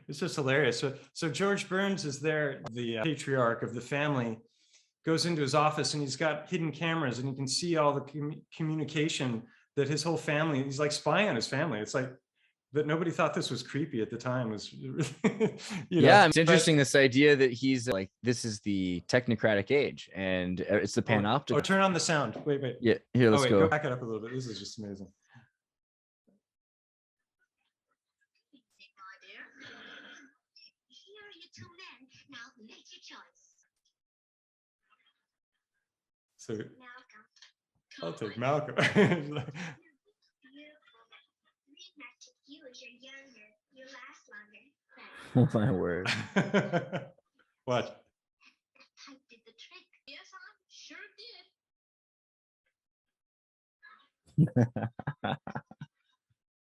it's just hilarious. So George Burns is there, the patriarch of the family, goes into his office, and he's got hidden cameras, and you can see all the communication that his whole family, he's like spying on his family. It's like, but nobody thought this was creepy at the time. It was it's interesting, this idea that he's like, this is the technocratic age, and it's the panopticon. Oh, turn on the sound. Wait. Yeah, here, let's go. Back it up a little bit. This is just amazing. Here are your two men. Now make your choice. So Malcolm. I'll take Malcolm. You as you're younger, you last Oh longer. my word. What? That pipe did the trick. Yes, I'm sure it did.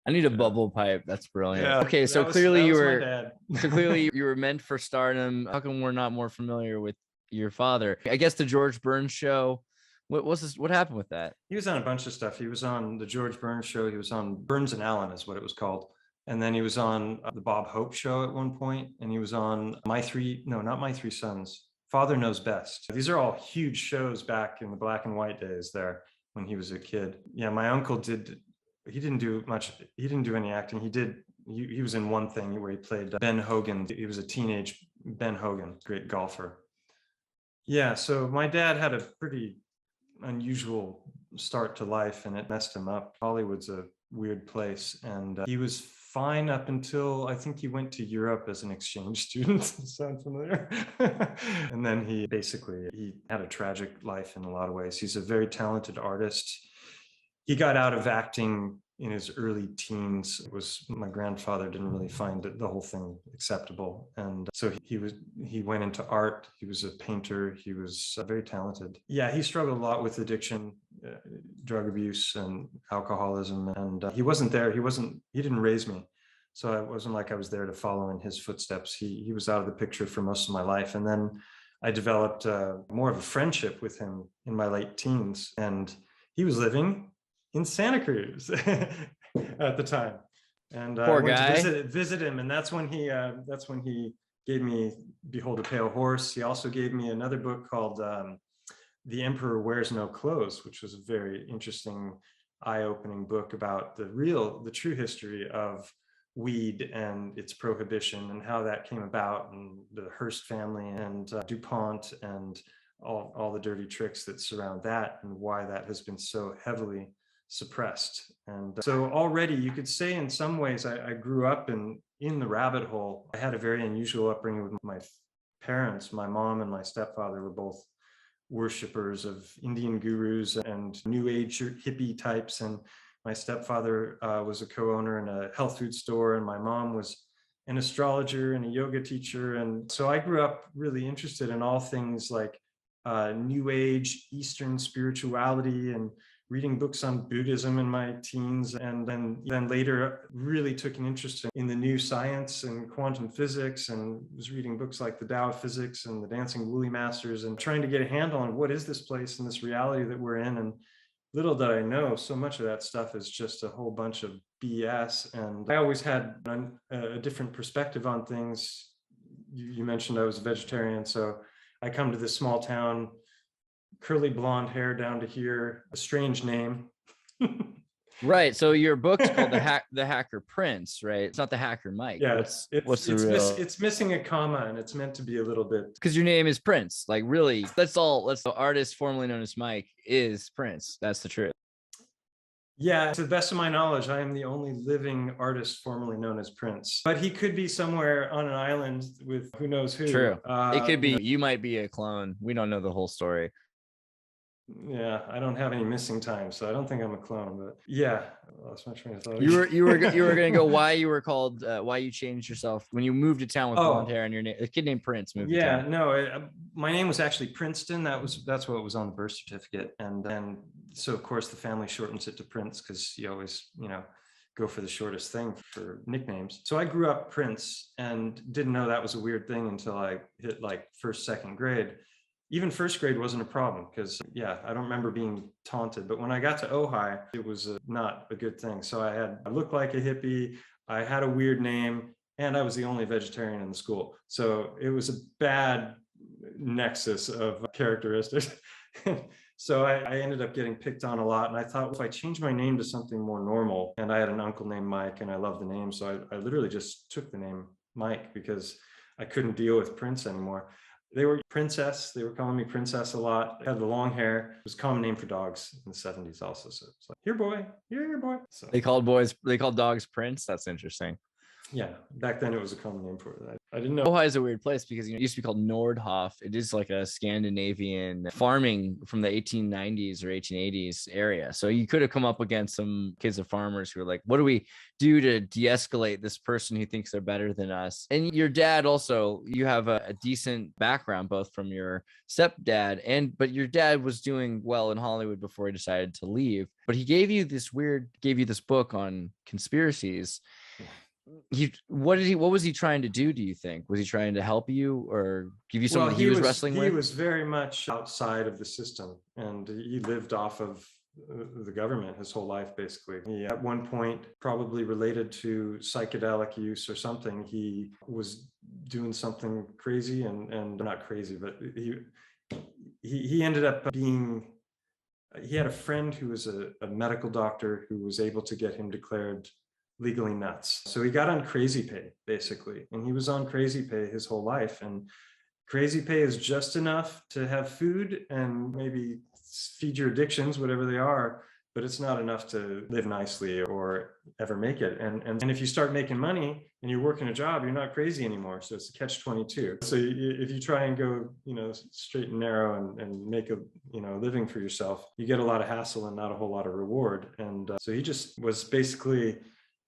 I need a bubble pipe. That's brilliant. Yeah, okay, so that clearly was you my were dad. so clearly you were meant for stardom. How come we're not more familiar with your father? I guess the George Burns show. What happened with that? He was on a bunch of stuff. He was on the George Burns show. He was on Burns and Allen is what it was called. And then he was on the Bob Hope show at one point, and he was on not My Three Sons, Father Knows Best. These are all huge shows back in the black and white days there when he was a kid. Yeah, my uncle he didn't do much, he didn't do any acting. He was in one thing where he played Ben Hogan. He was a teenage Ben Hogan, great golfer. Yeah, so my dad had a pretty unusual start to life, and it messed him up. Hollywood's a weird place, and he was fine up until I think he went to Europe as an exchange student. Sound familiar? And then he had a tragic life in a lot of ways. He's a very talented artist. He got out of acting in his early teens. My grandfather didn't really find the whole thing acceptable, and so he went into art. He was a painter. He was very talented. Yeah, he struggled a lot with addiction, drug abuse, and alcoholism. And he wasn't there. He didn't raise me, so it wasn't like I was there to follow in his footsteps. He was out of the picture for most of my life, and then I developed more of a friendship with him in my late teens, and he was living in Santa Cruz at the time, and I went to visit him, and that's when he gave me Behold a Pale Horse. He also gave me another book called The Emperor Wears No Clothes, which was a very interesting, eye-opening book about the true history of weed and its prohibition and how that came about, and the Hearst family and DuPont and all the dirty tricks that surround that, and why that has been so heavily suppressed. And so already you could say in some ways I grew up in the rabbit hole. I had a very unusual upbringing with my parents. My mom and my stepfather were both worshippers of Indian gurus and New Age hippie types, and my stepfather was a co-owner in a health food store, and my mom was an astrologer and a yoga teacher. And so I grew up really interested in all things like New Age, Eastern spirituality, and reading books on Buddhism in my teens, and then later really took an interest in the new science and quantum physics, and was reading books like the Tao of Physics and the Dancing Woolly Masters, and trying to get a handle on what is this place and this reality that we're in. And little did I know, so much of that stuff is just a whole bunch of BS. And I always had a different perspective on things. You mentioned I was a vegetarian, so I come to this small town, curly blonde hair down to here, a strange name. Right. So your book's called the Hacker Prince, right? It's not the Hacker Mike. Yeah, it's missing a comma, and it's meant to be a little bit, because your name is Prince. Like, really, that's the artist formerly known as Mike is Prince. That's the truth. Yeah, to the best of my knowledge, I am the only living artist formerly known as Prince. But he could be somewhere on an island with who knows who. True. It could be, you might be a clone. We don't know the whole story. Yeah, I don't have any missing time, so I don't think I'm a clone. But yeah, I lost my train of thought. You were gonna go why you were called why you changed yourself when you moved to town with blonde hair and your name. A kid named Prince moved. Yeah, to town. no, my name was actually Princeton. That's what was on the birth certificate, and then so of course the family shortens it to Prince because you always go for the shortest thing for nicknames. So I grew up Prince and didn't know that was a weird thing until I hit like first, second grade. Even first grade wasn't a problem because, I don't remember being taunted. But when I got to Ojai, it was not a good thing. So I looked like a hippie, I had a weird name, and I was the only vegetarian in the school. So it was a bad nexus of characteristics. So I ended up getting picked on a lot. And I thought, if I change my name to something more normal, and I had an uncle named Mike, and I loved the name. So I literally just took the name Mike because I couldn't deal with Prince anymore. They were Princess. They were calling me Princess a lot. I had the long hair. It was a common name for dogs in the 70s also. So it's like, here, boy. Here, boy. So They called dogs Prince. That's interesting. Yeah, back then it was a common name for it. I didn't know. Ojai is a weird place because it used to be called Nordhof. It is like a Scandinavian farming from the 1890s or 1880s area. So you could have come up against some kids of farmers who were like, what do we do to de-escalate this person who thinks they're better than us? And your dad also, you have a decent background, both from your stepdad but your dad was doing well in Hollywood before he decided to leave. But he gave you this book on conspiracies. What was he trying to do you think? Was he trying to help you or give you something he was wrestling with? He was very much outside of the system, and he lived off of the government his whole life, basically. He, at one point, probably related to psychedelic use or something, he was doing something crazy and not crazy, but he ended up being, he had a friend who was a medical doctor who was able to get him declared legally nuts. So he got on crazy pay, basically, and he was on crazy pay his whole life. And crazy pay is just enough to have food and maybe feed your addictions, whatever they are, but it's not enough to live nicely or ever make it. And if you start making money and you're working a job, you're not crazy anymore. So it's a catch-22. So if you try and go, straight and narrow and make a, living for yourself, you get a lot of hassle and not a whole lot of reward. And so he just was basically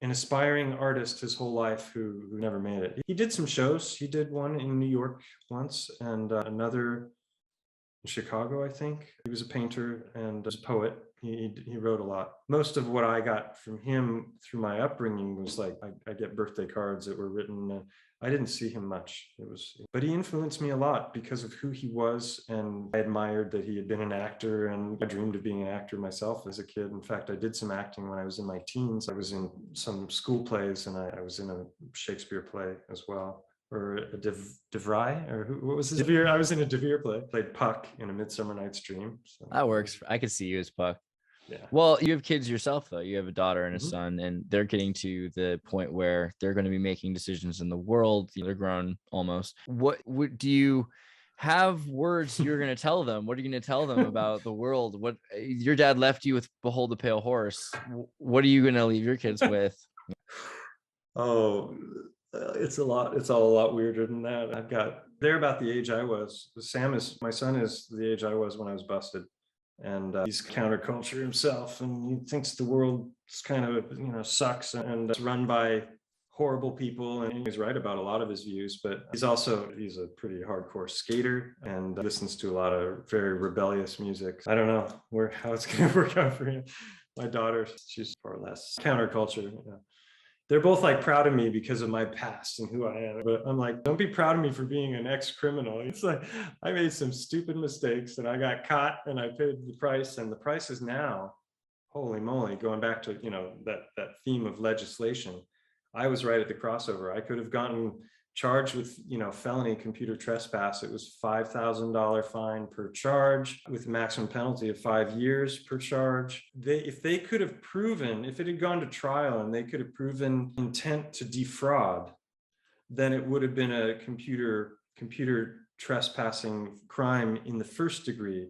an aspiring artist his whole life who never made it. He did some shows. He did one in New York once and another in Chicago, I think. He was a painter and a poet. He wrote a lot. Most of what I got from him through my upbringing was like, I get birthday cards that were written. I didn't see him much. But he influenced me a lot because of who he was. And I admired that he had been an actor, and I dreamed of being an actor myself as a kid. In fact, I did some acting when I was in my teens. I was in some school plays, and I was in a Shakespeare play as well. Or a De Vries, or what was this? I was in a De Vere play. Played Puck in A Midsummer Night's Dream. So. That works. I could see you as Puck. Yeah. Well, you have kids yourself, though. You have a daughter and a Mm-hmm. son, and they're getting to the point where they're going to be making decisions in the world. They're grown almost. What do you have words you're going to tell them? What are you going to tell them about the world? What your dad left you with Behold the Pale Horse. What are you going to leave your kids with? Oh, it's all a lot weirder than that. They're about the age I was. My son is the age I was when I was busted. And he's counterculture himself, and he thinks the world kind of sucks and it's run by horrible people. And he's right about a lot of his views, but he's a pretty hardcore skater and listens to a lot of very rebellious music. I don't know how it's going to work out for him. My daughter, she's far less counterculture. They're both like proud of me because of my past and who I am. But I'm like, don't be proud of me for being an ex-criminal. It's like, I made some stupid mistakes and I got caught and I paid the price. And the price is now, holy moly, going back to, that theme of legislation. I was right at the crossover. I could have gotten charged with, felony computer trespass. It was $5,000 fine per charge with a maximum penalty of 5 years per charge. If it had gone to trial and they could have proven intent to defraud, then it would have been a computer trespassing crime in the first degree,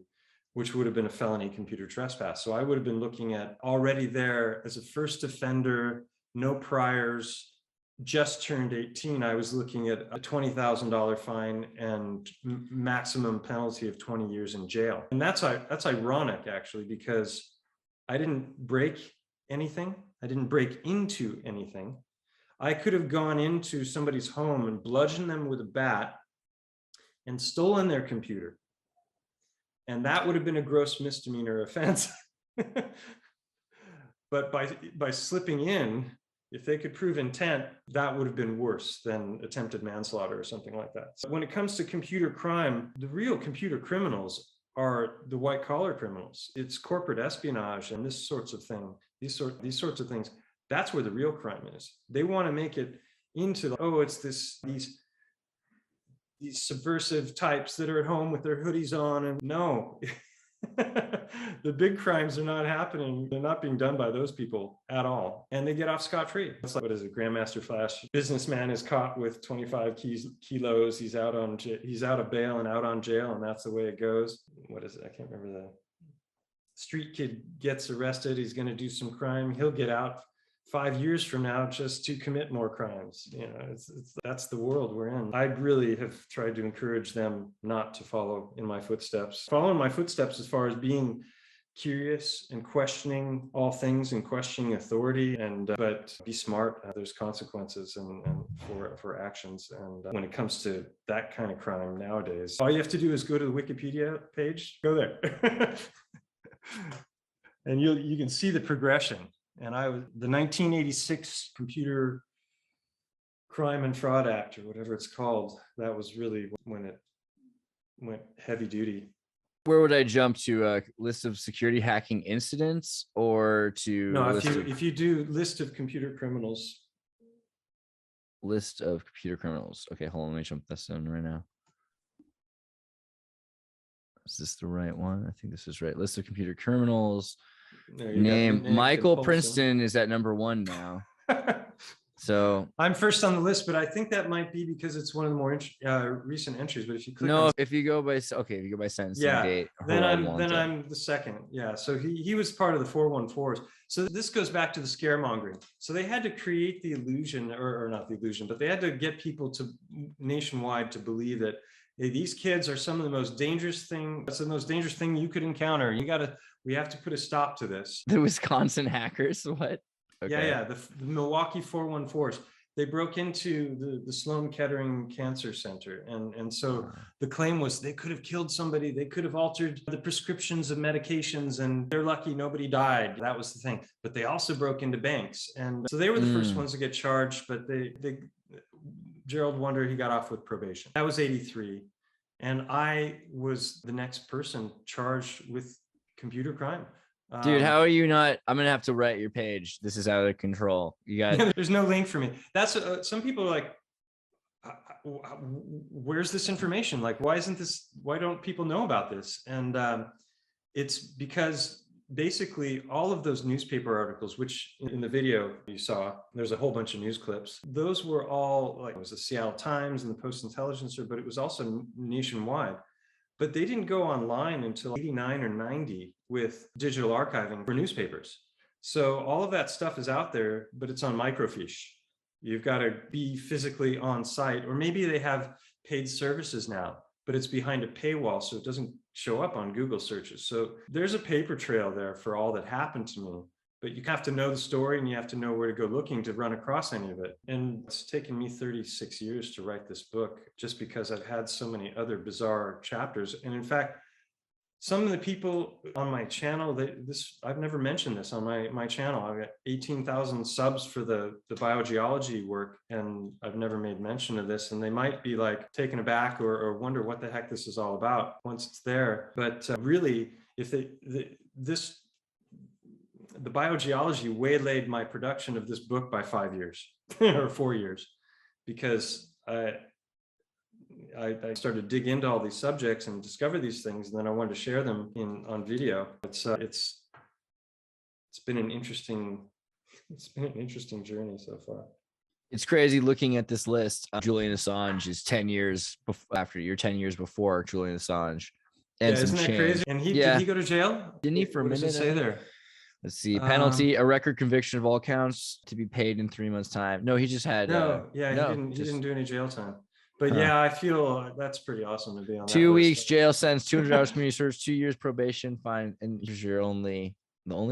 which would have been a felony computer trespass. So I would have been looking at already there as a first offender, no priors, just turned 18, I was looking at a $20,000 fine and maximum penalty of 20 years in jail. And that's ironic, actually, because I didn't break anything. I didn't break into anything. I could have gone into somebody's home and bludgeoned them with a bat and stolen their computer. And that would have been a gross misdemeanor offense. But by slipping in, if they could prove intent, that would have been worse than attempted manslaughter or something like that. So when it comes to computer crime, the real computer criminals are the white collar criminals. It's corporate espionage and these sorts of things. That's where the real crime is. They want to make it into it's these subversive types that are at home with their hoodies on, and no. The big crimes are not happening. They're not being done by those people at all. And they get off scot-free. It's like, what is it? Grandmaster Flash. Businessman is caught with 25 kilos. He's out of bail and out on jail. And that's the way it goes. What is it? I can't remember the street kid gets arrested. He's going to do some crime. He'll get out 5 years from now just to commit more crimes. That's the world we're in. I really have tried to encourage them not to follow in my footsteps. Follow in my footsteps as far as being curious and questioning all things and questioning authority, but be smart. There's consequences and for actions. And when it comes to that kind of crime nowadays, all you have to do is go to the Wikipedia page, go there. And you can see the progression. And I was the 1986 Computer Crime and Fraud Act, or whatever it's called. That was really when it went heavy duty. Where would I jump to? A list of security hacking incidents, or to No, if you do list of computer criminals. List of computer criminals. Okay, hold on. Let me jump this in right now. Is this the right one? I think this is right. List of computer criminals. Name Michael Princeton is at number 1 now. So I'm first on the list, but I think that might be because it's one of the more recent entries. But if you click if you go by sentencing date, then I'm the second. Yeah, so he was part of the 414s. So this goes back to the scaremongering. So they had to create the illusion, or not the illusion, but they had to get people to nationwide to believe that hey, these kids are some of the most dangerous thing. That's the most dangerous thing you could encounter. We have to put a stop to this. The Wisconsin hackers, what? Okay. Yeah, the Milwaukee 414s. They broke into the Sloan Kettering Cancer Center. And so the claim was they could have killed somebody. They could have altered the prescriptions of medications, and they're lucky nobody died. That was the thing. But they also broke into banks. And so they were the first ones to get charged, but Gerald Wonder, he got off with probation. That was 83. And I was the next person charged with computer crime. Dude, how are you not? I'm gonna have to write your page. This is out of control. You got there's no link for me. That's some people are like, where's this information? Like, why don't people know about this? And it's because basically all of those newspaper articles, which in the video you saw, there's a whole bunch of news clips. Those were all like, it was the Seattle Times and the Post-Intelligencer, but it was also nationwide. But they didn't go online until 89 or 90 with digital archiving for newspapers. So all of that stuff is out there, but it's on microfiche. You've got to be physically on site, or maybe they have paid services now, but it's behind a paywall, so it doesn't show up on Google searches. So there's a paper trail there for all that happened to me. But you have to know the story, and you have to know where to go looking to run across any of it. And it's taken me 36 years to write this book, just because I've had so many other bizarre chapters. And in fact, some of the people on my channel, I've never mentioned this on my channel. I've got 18,000 subs for the biogeology work, and I've never made mention of this. And they might be like taken aback or wonder what the heck this is all about once it's there. But really, if the biogeology waylaid my production of this book by 5 years or 4 years, because I started to dig into all these subjects and discover these things, and then I wanted to share them on video. It's been an interesting journey so far. It's crazy looking at this list. Julian Assange is 10 years after you're 10 years before Julian Assange. And isn't that crazy? And did he go to jail? Didn't he for a minute? What does it say there? Let's see. Penalty: a record conviction of all counts to be paid in 3 months' time. No, he just had. He didn't do any jail time. But yeah, I feel that's pretty awesome to be on. 2 weeks jail sentence, 200 hours community service, 2 years probation, fine. And here's the only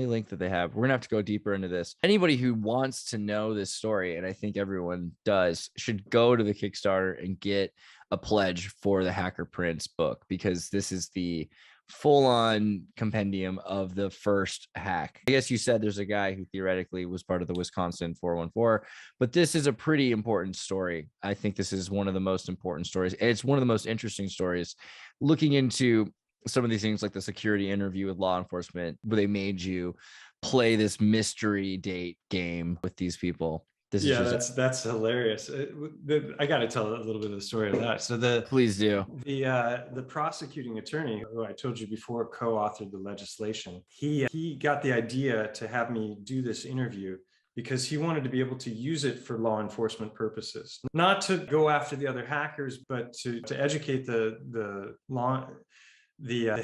link that they have. We're gonna have to go deeper into this. Anybody who wants to know this story, and I think everyone does, should go to the Kickstarter and get a pledge for the Hacker Prince book, because this is the full-on compendium of the first hack. I guess you said there's a guy who theoretically was part of the Wisconsin 414, but this is a pretty important story. I think this is one of the most important stories. It's one of the most interesting stories, looking into some of these things like the security interview with law enforcement, where they made you play this mystery date game with these people. That's hilarious. I got to tell a little bit of the story of that. So please do. The prosecuting attorney, who I told you before co-authored the legislation, he got the idea to have me do this interview because he wanted to be able to use it for law enforcement purposes, not to go after the other hackers, but to educate the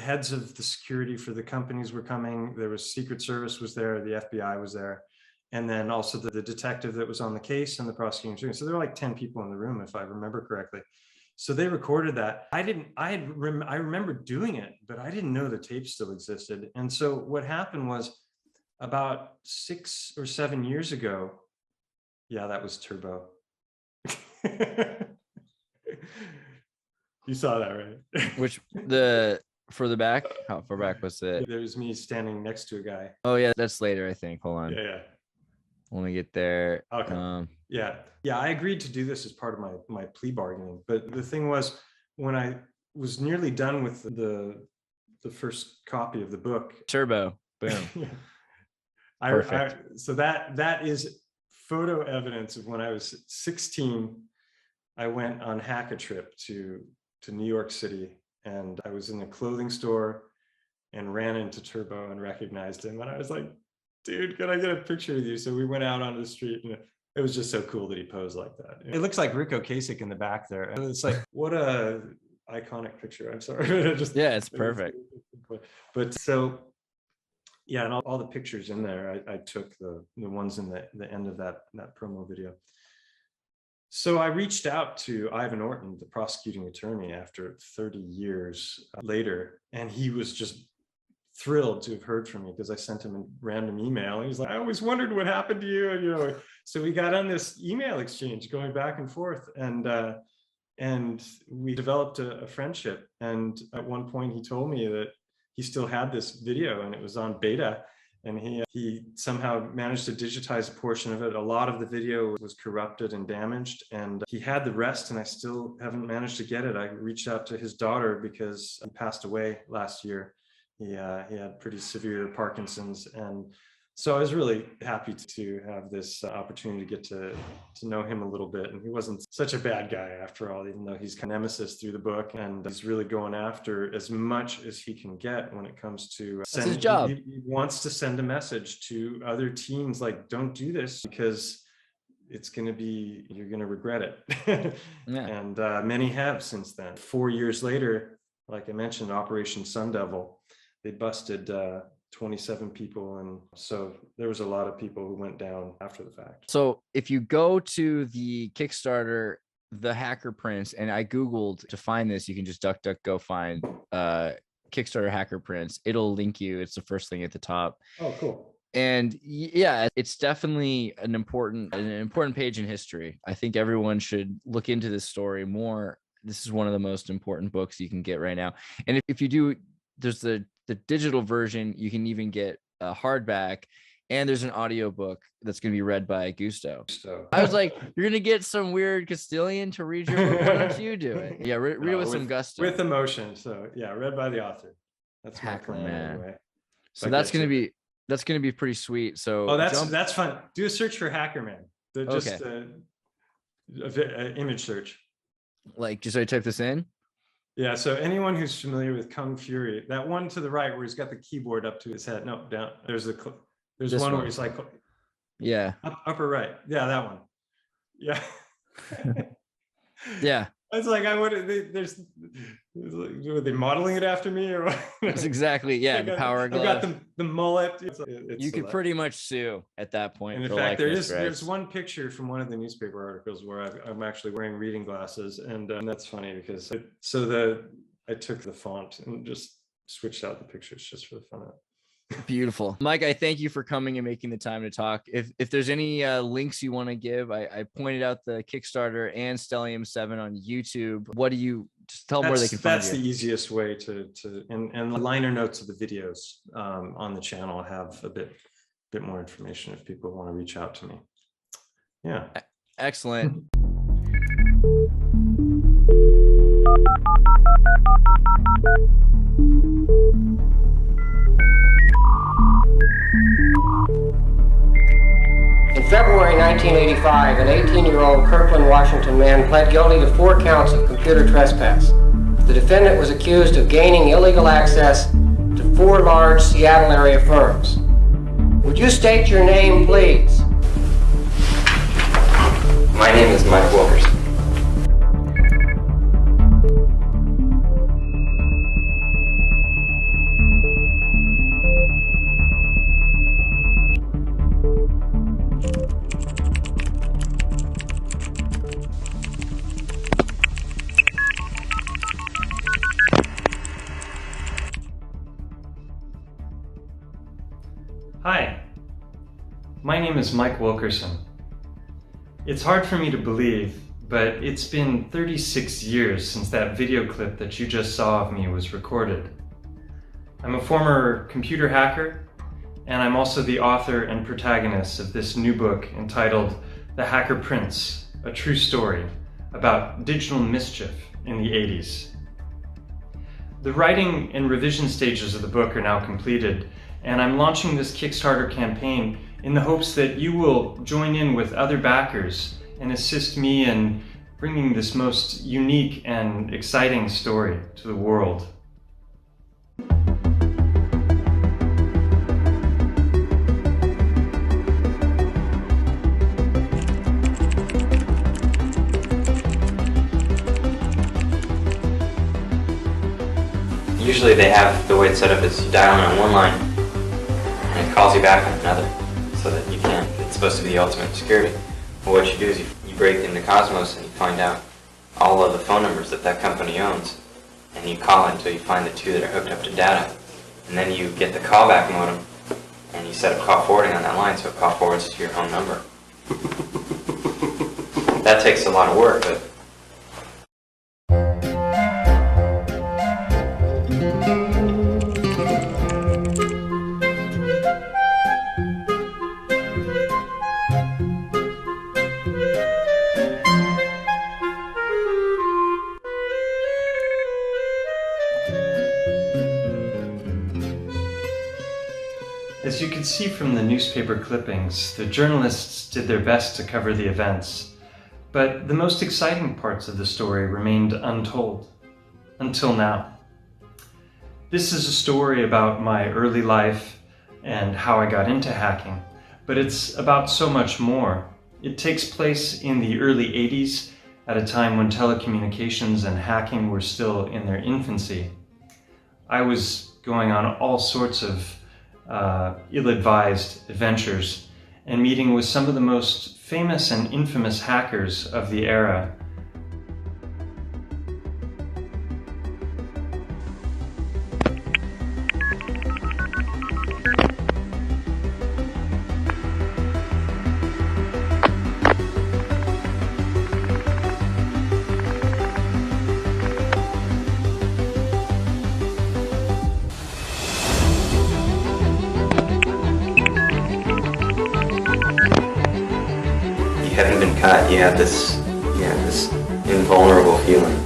heads of the security for the companies were coming. There was Secret Service was there, the FBI was there. And then also the detective that was on the case and the prosecuting attorney. So there were like 10 people in the room, if I remember correctly. So they recorded that. I remember doing it, but I didn't know the tape still existed. And so what happened was about 6 or 7 years ago, yeah, that was Turbo. You saw that, right? Further back? How far back was it? There was me standing next to a guy. Oh yeah, that's later, I think. Hold on. Yeah. When we get there. Okay. Yeah. I agreed to do this as part of my plea bargaining. But the thing was, when I was nearly done with the the first copy of the book. Turbo, boom. So that is photo evidence of when I was 16. I went on hack a trip to New York City, and I was in a clothing store and ran into Turbo and recognized him. And I was like, dude, can I get a picture with you? So we went out onto the street, and it was just so cool that he posed like that. It looks like Rico Kasich in the back there. And it's like, what a iconic picture. I'm sorry. Yeah, it's perfect. But so, yeah, and all the pictures in there, I took the ones in the end of that promo video. So I reached out to Ivan Orton, the prosecuting attorney, after 30 years later, and he was just thrilled to have heard from me because I sent him a random email. He was like, I always wondered what happened to you. And, so we got on this email exchange going back and forth, and we developed a friendship. And at one point he told me that he still had this video and it was on beta, and he somehow managed to digitize a portion of it. A lot of the video was corrupted and damaged, and he had the rest, and I still haven't managed to get it. I reached out to his daughter because he passed away last year. He had pretty severe Parkinson's, and so I was really happy to have this opportunity to get to know him a little bit. And he wasn't such a bad guy after all, even though he's kind of nemesis through the book, and he's really going after as much as he can get when it comes to That's his job. He wants to send a message to other teens like, don't do this because you're going to regret it. Yeah. And many have since then. 4 years later, like I mentioned, Operation Sun Devil, they busted 27 people, and so there was a lot of people who went down after the fact. So if you go to the Kickstarter, The Hacker Prince, and I Googled to find this, you can just go find Kickstarter Hacker Prince. It'll link you. It's the first thing at the top. Oh, cool. And yeah, it's definitely an important page in history. I think everyone should look into this story more. This is one of the most important books you can get right now. And if you do, there's the digital version. You can even get a hardback, and there's an audiobook that's going to be read by Gusto. I was like, you're going to get some weird Castilian to read your book. Why don't you do it? Yeah, read it with some gusto. With emotion. So yeah, read by the author. That's Hacker, my plan, man. anyway. So that's going to be pretty sweet. So that's fun. Do a search for Hacker Man. Just image search. Like, just so I type this in. Yeah, so anyone who's familiar with Kung Fury, that one to the right where he's got the keyboard up to his head. No, down. There's one where he's like, yeah, upper right. Yeah, that one. Yeah. Yeah. It's like were they modeling it after me or what? That's exactly, yeah. The power glove. I've got the mullet. You could pretty much sue at that point. And in fact, there's one picture from one of the newspaper articles where I'm actually wearing reading glasses, and that's funny because I took the font and just switched out the pictures just for the fun of it. Beautiful. Mike, I thank you for coming and making the time to talk. If there's any links you want to give, I pointed out the Kickstarter and Stellium 7 on YouTube. What do you just tell them where they can find you? That's the easiest way and the liner notes of the videos on the channel have a bit more information if people want to reach out to me. Yeah. Excellent. In February 1985, an 18-year-old Kirkland, Washington man pled guilty to 4 counts of computer trespass. The defendant was accused of gaining illegal access to 4 large Seattle area firms. Would you state your name, please? My name is Mike Wilkerson. Hi, my name is Mike Wilkerson. It's hard for me to believe, but it's been 36 years since that video clip that you just saw of me was recorded. I'm a former computer hacker, and I'm also the author and protagonist of this new book entitled The Hacker Prince, a true story about digital mischief in the 80s. The writing and revision stages of the book are now completed, and I'm launching this Kickstarter campaign in the hopes that you will join in with other backers and assist me in bringing this most unique and exciting story to the world. Usually they have the way it's set up is you dial in on one line and it calls you back on another, so that you can't. It's supposed to be the ultimate security. Well, what you do is you break into Cosmos and you find out all of the phone numbers that that company owns, and you call it until you find the two that are hooked up to data, and then you get the callback modem and you set up call forwarding on that line so it call forwards to your home number. That takes a lot of work, but as you can see from the newspaper clippings, the journalists did their best to cover the events, but the most exciting parts of the story remained untold, until now. This is a story about my early life and how I got into hacking, but it's about so much more. It takes place in the early 80s, at a time when telecommunications and hacking were still in their infancy. I was going on all sorts of ill-advised adventures and meeting with some of the most famous and infamous hackers of the era. you haven't been caught. You have this invulnerable feeling.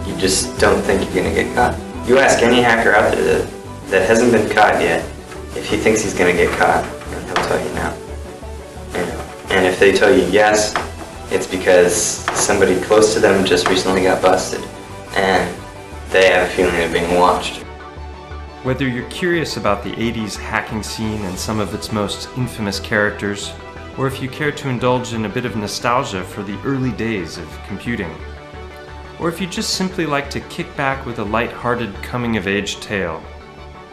You just don't think you're gonna get caught. You ask any hacker out there that hasn't been caught yet if he thinks he's gonna get caught, and he'll tell you no. And if they tell you yes, it's because somebody close to them just recently got busted, and they have a feeling they're being watched. Whether you're curious about the 80s hacking scene and some of its most infamous characters, or if you care to indulge in a bit of nostalgia for the early days of computing, or if you just simply like to kick back with a light-hearted coming-of-age tale,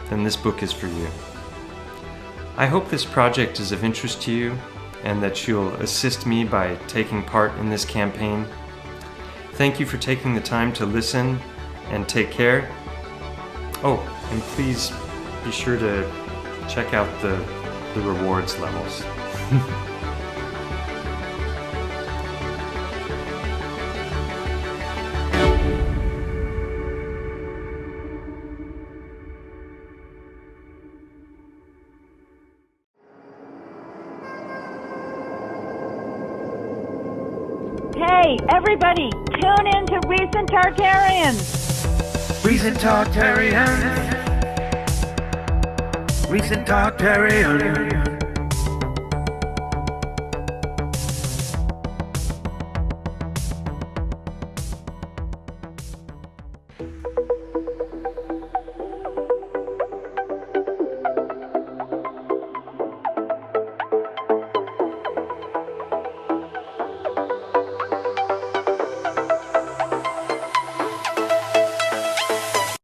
then this book is for you. I hope this project is of interest to you and that you'll assist me by taking part in this campaign. Thank you for taking the time to listen, and take care. Oh, and please be sure to check out the rewards levels. Hey, everybody, tune in to Recent Tartarians. Recent Tartarians. Recent Tartarians.